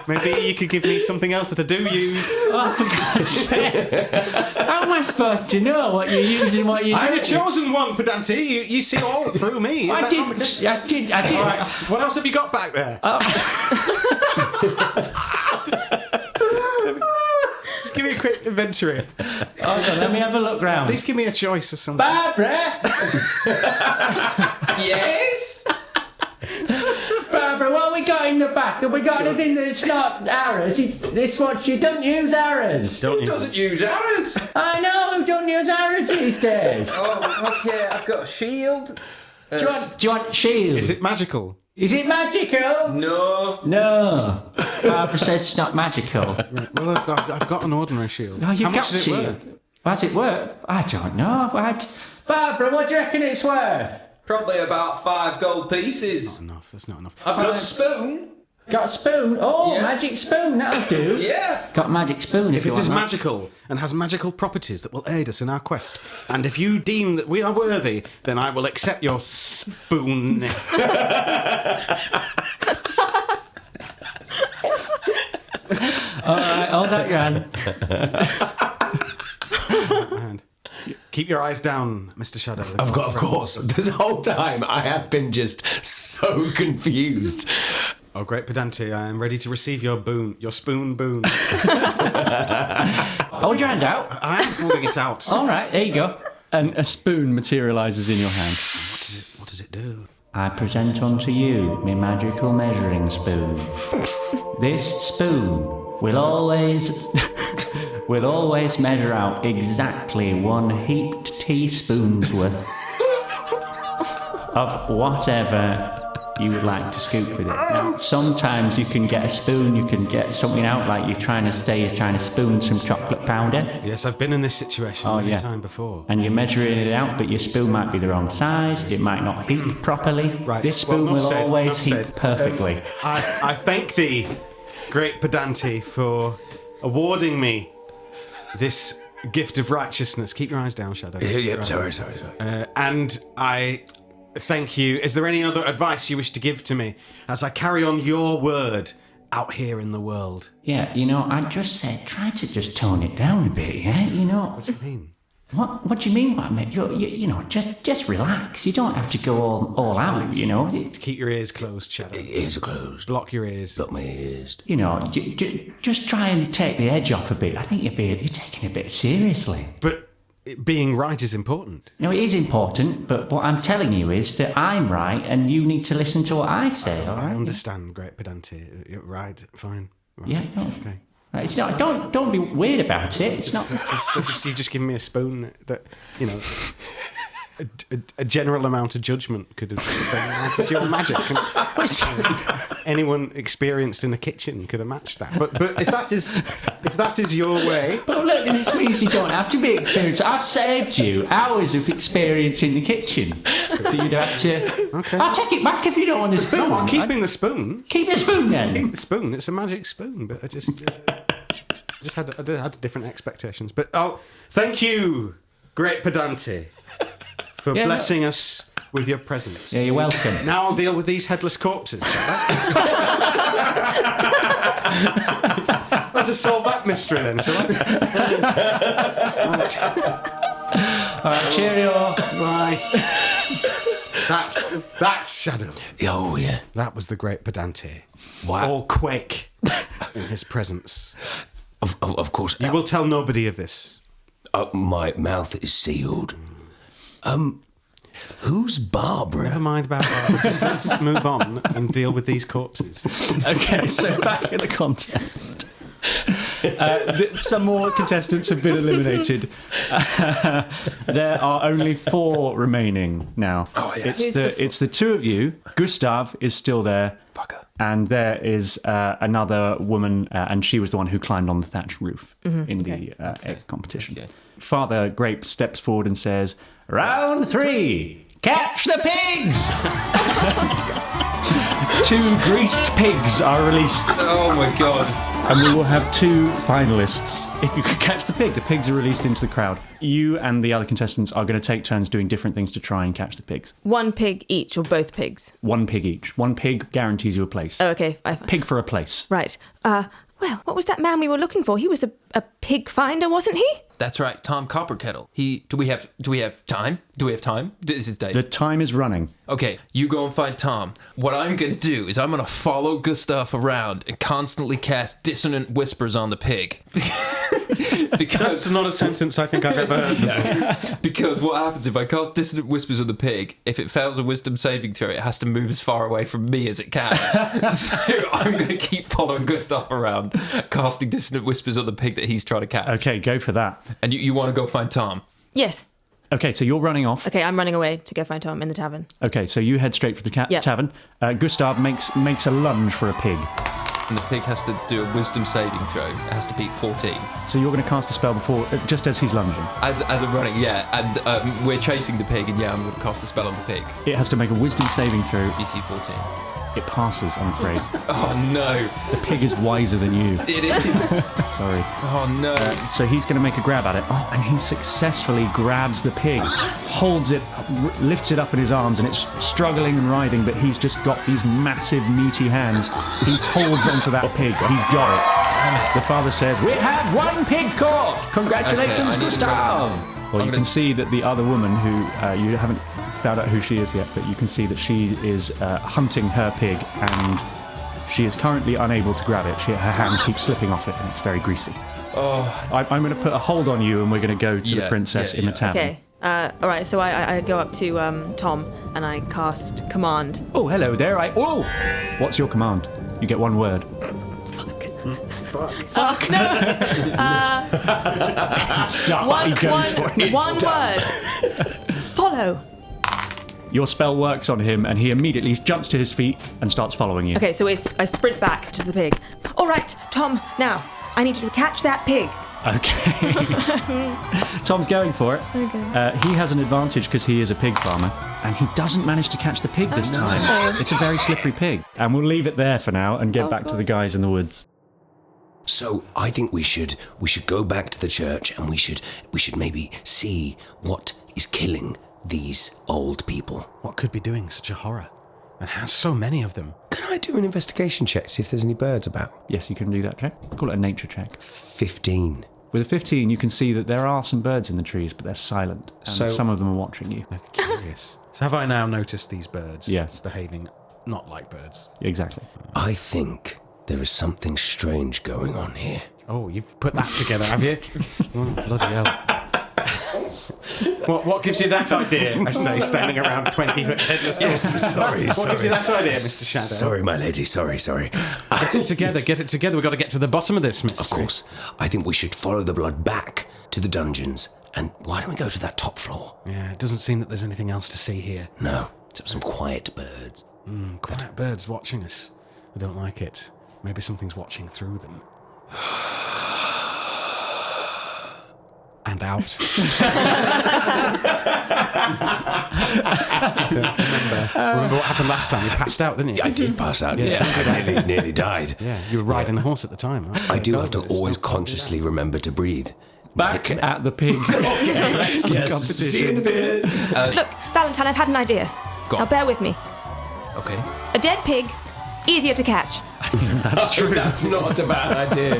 Maybe you could give me something else that I do use. Oh, for God's sake. How am I supposed to know what you use and what you don't? I'm a chosen one, Pedante. You see all through me. I did. All right. What else have you got back there? Just give me a quick inventory. Let me have a look round. Please give me a choice or something. Barbara! Yes? Barbara, what we got in the back? Have we got anything that's not arrows? This one, you don't use arrows. Who doesn't use arrows? I know who don't use arrows these days. Oh, okay, I've got a shield. Do you want shield? Is it magical? Is it magical? No. No. Barbara says it's not magical. Right. Well, I've got an ordinary shield. Oh, you've How got much is it shield. worth? What's it worth? I don't know. Barbara, what do you reckon it's worth? Probably about 5 gold pieces. That's not enough. I've got a spoon. Got a spoon? Oh, Yeah. magic spoon, that'll do. Yeah. Got a magic spoon if If you it want is that. magical and has magical properties that will aid us in our quest, and if you deem that we are worthy, then I will accept your spoon. All right, hold out your hand. And keep your eyes down, Mr. Shadow. Of course. This whole time I have been just so confused. Oh, great pedante, I am ready to receive your boon, your spoon boon. Hold your hand out. I am holding it out. All right, there you go. And a spoon materialises in your hand. What does it do? I present unto you my magical measuring spoon. This spoon will always measure out exactly 1 heaped teaspoon's worth of whatever you would like to scoop with it. Now, sometimes you can get a spoon, you can get something out like you're trying to spoon some chocolate powder. Yes, I've been in this situation many time before. And you're measuring it out, but your spoon might be the wrong size, it might not heat properly. Right. This spoon will always heat perfectly. I thank thee, great pedante, for awarding me this gift of righteousness. Keep your eyes down, Shadow. Yep, sorry. And I thank you. Is there any other advice you wish to give to me as I carry on your word out here in the world? Yeah, I just said, try to just tone it down a bit, yeah? What do you mean? What do you mean, what I mean? Just relax. You don't have to go all out, Keep your ears closed, Shadow. Ears are closed. Block your ears. Block my ears. Just try and take the edge off a bit. I think you're taking it a bit seriously. But being right is important. No, it is important, but what I'm telling you is that I'm right and you need to listen to what I say, all right? I understand, great pedante. You're right, fine. Right. Yeah, no. Okay. Right, it's not, don't be weird about it. It's not. You just give me a spoon that a general amount of judgment could have said, "That's your magic." Anyone experienced in a kitchen could have matched that. But if that is your way. But look, this means you don't have to be experienced. I've saved you hours of experience in the kitchen. That you'd have to. Okay. I'll take it back if you don't want the spoon. No, I'm keeping the spoon. Keep the spoon then. Keep the spoon. It's a magic spoon, but I just had different expectations. But thank you, great pedante, for blessing us with your presence. Yeah, you're welcome. Now I'll deal with these headless corpses, shall I? I'll just solve that mystery then, shall I? All right, cheerio. Bye. That's Shadow. Oh, yeah. That was the great pedante. Wow. All quake in his presence. Of course. You will tell nobody of this. My mouth is sealed. Who's Barbara? Never mind about that. Just let's move on and deal with these corpses. Okay, so back in the contest. Some more contestants have been eliminated. There are only 4 remaining now. Oh, yeah. It's the 2 of you. Gustav is still there. Fucker. And there is another woman, and she was the one who climbed on the thatched roof in the egg competition. Okay. Father Grape steps forward and says, "Round 3, catch the pigs!" 2 greased pigs are released. Oh my god. And we will have 2 finalists. If you could catch the pig, the pigs are released into the crowd. You and the other contestants are going to take turns doing different things to try and catch the pigs. 1 pig each, or both pigs? 1 pig each. 1 pig guarantees you a place. Oh, okay. Pig for a place. Right. Well, what was that man we were looking for? He was a pig finder, wasn't he? That's right, Tom Copperkettle. Do we have time? Do we have time? This is Dave. The time is running. Okay, you go and find Tom. What I'm going to do is I'm going to follow Gustav around and constantly cast dissonant whispers on the pig. Because That's not a sentence I think I've ever heard before. Because what happens if I cast Dissonant Whispers on the pig, if it fails a wisdom saving throw, it has to move as far away from me as it can. So I'm going to keep following Gustav around, casting Dissonant Whispers on the pig that he's trying to catch. Okay, go for that. And you want to go find Tom? Yes. Okay, so you're running off. Okay, I'm running away to go find Tom in the tavern. Okay, so you head straight for the Yeah. tavern. Gustav makes a lunge for a pig. And the pig has to do a wisdom saving throw. It has to beat 14. So you're going to cast the spell before, just as he's lunging. As I'm running, yeah. And we're chasing the pig, and yeah, I'm going to cast the spell on the pig. It has to make a wisdom saving throw. DC 14. It passes, I'm afraid. Oh, no. The pig is wiser than you. It is. Sorry. Oh, no. So he's going to make a grab at it. Oh, and he successfully grabs the pig, holds it, lifts it up in his arms, and it's struggling and writhing, but he's just got these massive, meaty hands. He holds onto that pig. He's got it. The father says, "We have one pig caught! Congratulations, Okay, I need to Gustav!" Well, you gonna- can see that the other woman, who you haven't found out who she is yet, but you can see that she is hunting her pig, and she is currently unable to grab it. Her hands keep slipping off it, and it's very greasy. Oh, I'm going to put a hold on you, and we're going to go to the princess in the tavern. Okay. All right, so I go up to Tom and I cast Command. Oh, hello there. What's your command? You get one word. Fuck. No. Stop. He goes for it. One word. Follow. Your spell works on him, and he immediately jumps to his feet and starts following you. Okay, so I sprint back to the pig. All right, Tom, now I need you to catch that pig. Okay. Tom's going for it. Okay. He has an advantage because he is a pig farmer, and he doesn't manage to catch the pig this time. It's a very slippery pig. And we'll leave it there for now and get back to the guys in the woods. So I think we should go back to the church, and we should maybe see what is killing these old people. What could be doing such a horror? And has so many of them? Can I do an investigation check, see if there's any birds about? Yes, you can do that check. Call it a nature check. 15. With a 15, you can see that there are some birds in the trees, but they're silent. And So- some of them are watching you. They're curious. So have I now noticed these birds Yes. behaving not like birds? Exactly. I think there is something strange going on here. Oh, you've put that together, have you? Oh, bloody hell. What gives you that idea? I say, standing around 20 headless. Yes, sorry. What gives you that idea, Mr. Shadow? Sorry, my lady, sorry. Get it together, get it together. We've got to get to the bottom of this mystery. Of course. I think we should follow the blood back to the dungeons. And why don't we go to that top floor? Yeah, it doesn't seem that there's anything else to see here. No, except some quiet birds. Quiet birds watching us. I don't like it. Maybe something's watching through them. And out. Remember what happened last time? You passed out, didn't you? I did pass out, yeah. I nearly died. Yeah, you were riding the horse at the time. Right? I do have to always consciously remember to breathe. Back at the pig. Yes, see you in a bit. Look, Valentine, I've had an idea. Go on. Now bear with me. okay. A dead pig, easier to catch. That's true. That's not a bad idea.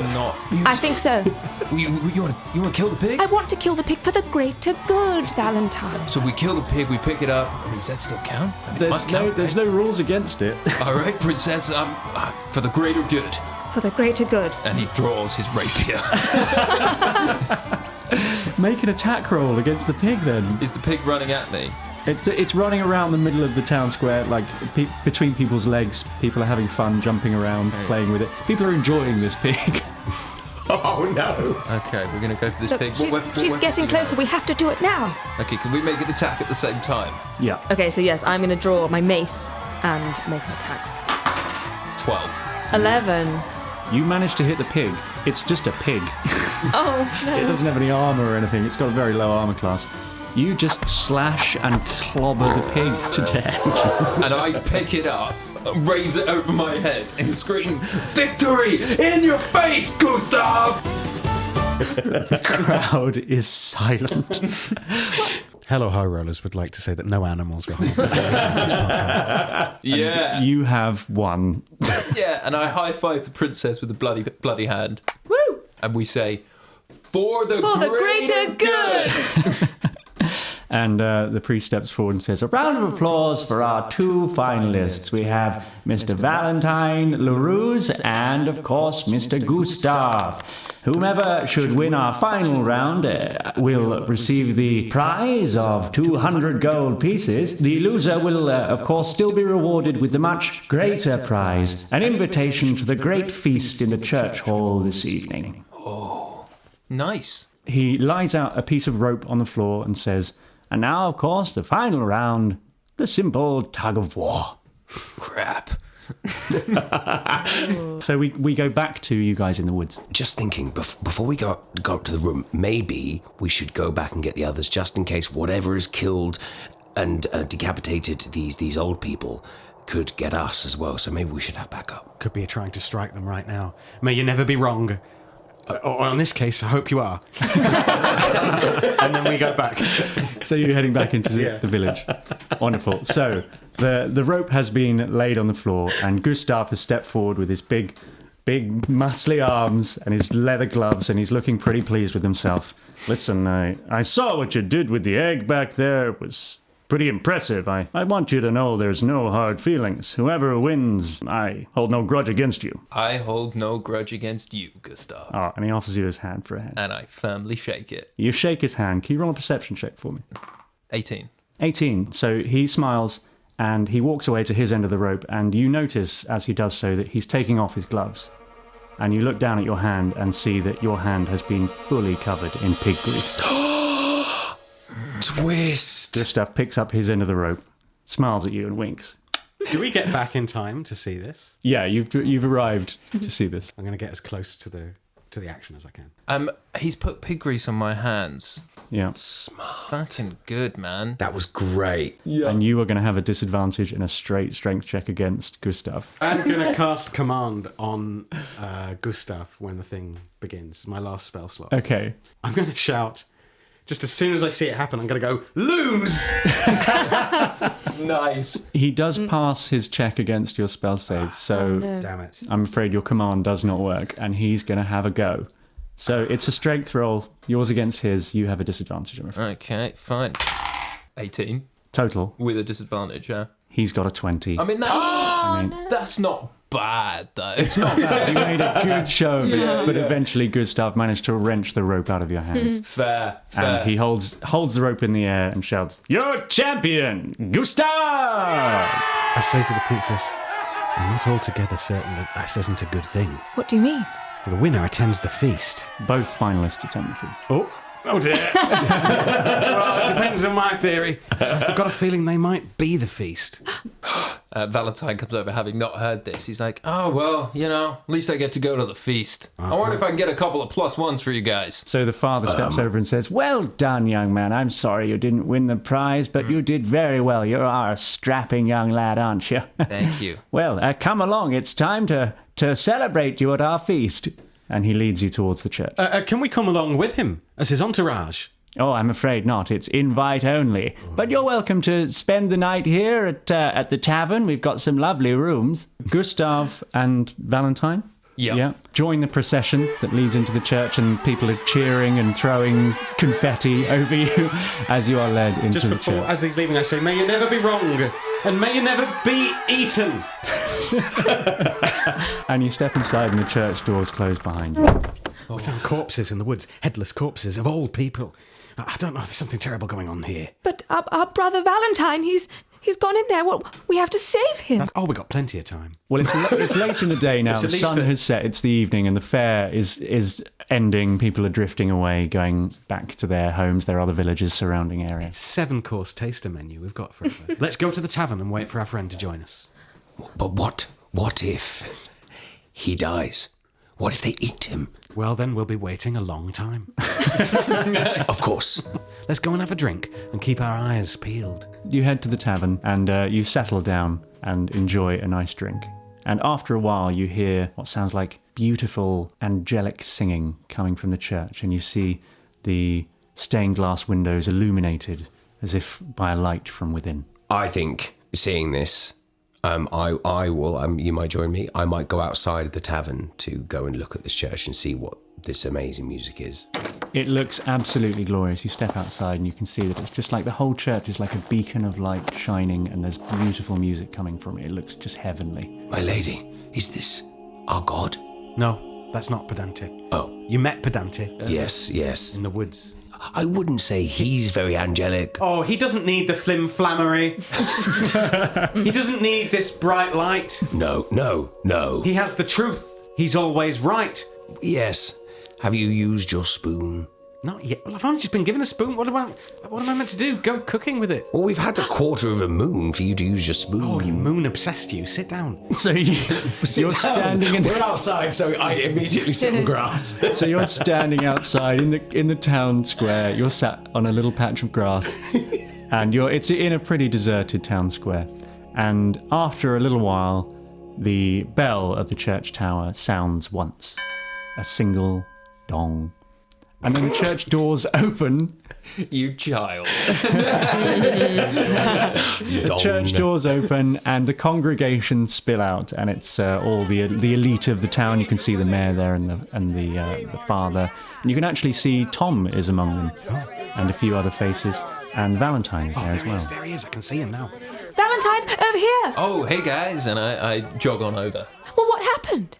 I think so. You want to kill the pig? I want to kill the pig for the greater good, Valentine. So we kill the pig, we pick it up. I mean, does that still count? I mean, it must count, There's no rules against it. All right, princess, for the greater good. For the greater good. And he draws his rapier. Make an attack roll against the pig then. Is the pig running at me? It's running around the middle of the town square, like between people's legs. People are having fun, jumping around, playing with it. People are enjoying this pig. Oh, no. Okay, we're going to go for this Look, pig. she's getting closer. We have to do it now. Okay, can we make an attack at the same time? Yeah. Okay, so yes, I'm going to draw my mace and make an attack. 12. 11. You managed to hit the pig. It's just a pig. Oh, no. It doesn't have any armor or anything. It's got a very low armor class. You just slash and clobber the pig to death. And I pick it up, raise it over my head, and scream, "Victory in your face, Gustav!" The crowd is silent. Hello, High Rollers would like to say that no animals were harmed. Yeah. You have won. Yeah, and I high-five the princess with a bloody hand. Woo! And we say, For the greater good! And the priest steps forward and says, "A round of applause for our 2 finalists. We have Mr. Valentine, LeRuse, and, of course, Mr. Gustave. Whomever should win our final round will receive the prize of 200 gold pieces. The loser will, of course, still be rewarded with the much greater prize, an invitation to the great feast in the church hall this evening." Oh, nice. He lies out a piece of rope on the floor and says, "And now, of course, the final round, the simple tug of war." Crap. So we go back to you guys in the woods. Just thinking, before we go up to the room, maybe we should go back and get the others, just in case whatever has killed and decapitated these old people could get us as well. So maybe we should have backup. Could be trying to strike them right now. May you never be wrong. Or in this case, I hope you are. And then we go back. So you're heading back into the village. Wonderful. So the rope has been laid on the floor, and Gustave has stepped forward with his big, muscly arms and his leather gloves, and he's looking pretty pleased with himself. "Listen, I saw what you did with the egg back there. It was pretty impressive. I want you to know there's no hard feelings. Whoever wins, I hold no grudge against you." I hold no grudge against you, Gustav. Oh, and he offers you his hand for a hand. And I firmly shake it. You shake his hand. Can you roll a perception check for me? 18. 18. So he smiles and he walks away to his end of the rope, and you notice as he does so that he's taking off his gloves. And you look down at your hand and see that your hand has been fully covered in pig grease. Twist! Gustav picks up his end of the rope, smiles at you and winks. Do we get back in time to see this? Yeah, you've arrived to see this. I'm going to get as close to the action as I can. He's put pig grease on my hands. Yeah. Smart. Fucking good, man. That was great. And you are going to have a disadvantage in a straight strength check against Gustav. I'm going to cast command on Gustav when the thing begins. My last spell slot. Okay. I'm going to shout. Just as soon as I see it happen, I'm going to go, "Lose!" Nice. He does pass his check against your spell save, so Damn it. I'm afraid your command does not work, and he's going to have a go. So it's a strength roll, yours against his. You have a disadvantage, I'm afraid. Okay, fine. 18 Total. with a disadvantage, yeah. He's got a 20. I mean, that's not bad, though. It's not You made a good show of it, but eventually Gustav managed to wrench the rope out of your hands. fair. And he holds the rope in the air and shouts, "Your champion, Gustav!" I say to the princess, "I'm not altogether certain that isn't a good thing. What do you mean? The winner attends the feast." Both finalists attend the feast. Oh dear. Well, it depends on my theory. I've got a feeling they might be the feast. Valentine comes over having not heard this. He's like, "Oh, well, at least I get to go to the feast. I wonder if I can get a couple of +1s for you guys." So the father steps over and says, "Well done, young man. I'm sorry you didn't win the prize, but you did very well. You are a strapping young lad, aren't you?" Thank you. "Well, come along. It's time to celebrate you at our feast." And he leads you towards the church. Can we come along with him as his entourage? Oh, I'm afraid not. It's invite only. But you're welcome to spend the night here at the tavern. We've got some lovely rooms. Gustav and Valentine? Yeah. Join the procession that leads into the church, and people are cheering and throwing confetti over you as you are led into the church. As he's leaving, I say, "May you never be wrong, and may you never be eaten." And you step inside and the church doors close behind you. We found corpses in the woods, headless corpses of old people. I don't know, there's something terrible going on here. But our brother Valentine, he's gone in there. Well, we have to save him. Oh, we got plenty of time. Well, it's late in the day now. It's The at least sun has set. It's the evening, and the fair is ending. People are drifting away, going back to their homes, their other villages, surrounding areas. It's a 7-course taster menu we've got forever. Let's go to the tavern and wait for our friend to join us. But what if he dies? What if they eat him? Well, then we'll be waiting a long time. Of course. Let's go and have a drink and keep our eyes peeled. You head to the tavern and you settle down and enjoy a nice drink. And after a while, you hear what sounds like beautiful, angelic singing coming from the church, and you see the stained glass windows illuminated as if by a light from within. I think, seeing this, I will. You might join me. I might go outside of the tavern to go and look at this church and see what this amazing music is. It looks absolutely glorious. You step outside and you can see that it's just like the whole church is like a beacon of light shining, and there's beautiful music coming from it. It looks just heavenly. My lady, is this our god? No, that's not Pedante. Oh. You met Pedante. Yes. In the woods. I wouldn't say he's very angelic. Oh, he doesn't need the flim-flammery. He doesn't need this bright light. No. He has the truth. He's always right. Yes. Have you used your spoon? Not yet. Well, I've only just been given a spoon. What am I meant to do? Go cooking with it? Well, we've had a quarter of a moon for you to use your spoon. Oh, you moon-obsessed you. Sit down. So you're standing in... We're outside, so I immediately sit on grass. So you're standing outside in the town square. You're sat on a little patch of grass, and it's in a pretty deserted town square. And after a little while, the bell of the church tower sounds once. A single dong. And then the church doors open. You child. The church doors open and the congregation spill out, and it's all the elite of the town. You can see the mayor there and the father, and you can actually see Tom is among them, and a few other faces, and Valentine is there as well. There he is. I can see him now. Valentine, over here. Oh, hey guys, and I jog on over. Well, what happened?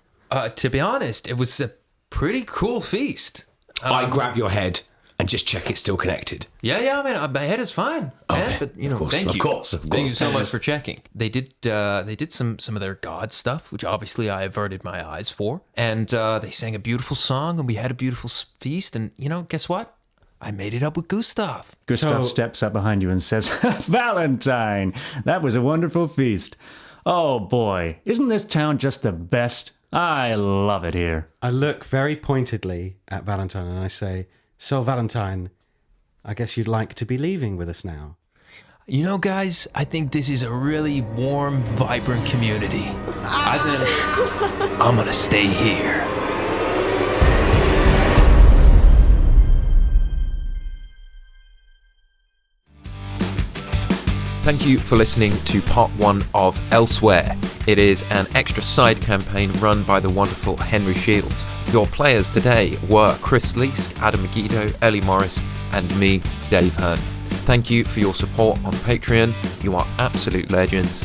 To be honest, it was a pretty cool feast. I grab your head and just check it's still connected. Yeah. I mean, my head is fine. Okay. But Of course. thank you so much Yes. for checking. They did some of their god stuff, which obviously I averted my eyes for, and they sang a beautiful song, and we had a beautiful feast. And guess what? I made it up with Gustav. Gustav steps up behind you and says, "Valentine, that was a wonderful feast. Oh boy, isn't this town just the best? I love it here." I look very pointedly at Valentine and I say, "So, Valentine, I guess you'd like to be leaving with us now." Guys, I think this is a really warm, vibrant community. I'm gonna stay here. Thank you for listening to part 1 of Elsewhere. It is an extra side campaign run by the wonderful Henry Shields. Your players today were Chris Leask, Adam Megiddo, Ellie Morris, and me, Dave Hearn. Thank you for your support on Patreon. You are absolute legends.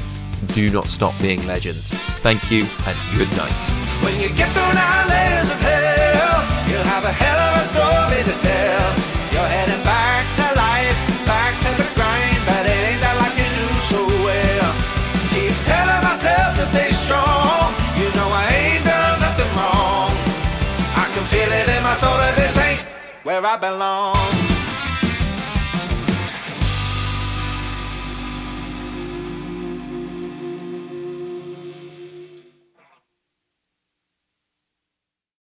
Do not stop being legends. Thank you and good night. When you get through 9 layers of hell, you'll have a hell of a story to tell. You're heading back to life, back to the grind, but it ain't that like you knew so well. Keep telling myself to stay strong. You know I ain't done nothing wrong. I can feel it in my soul that this ain't where I belong.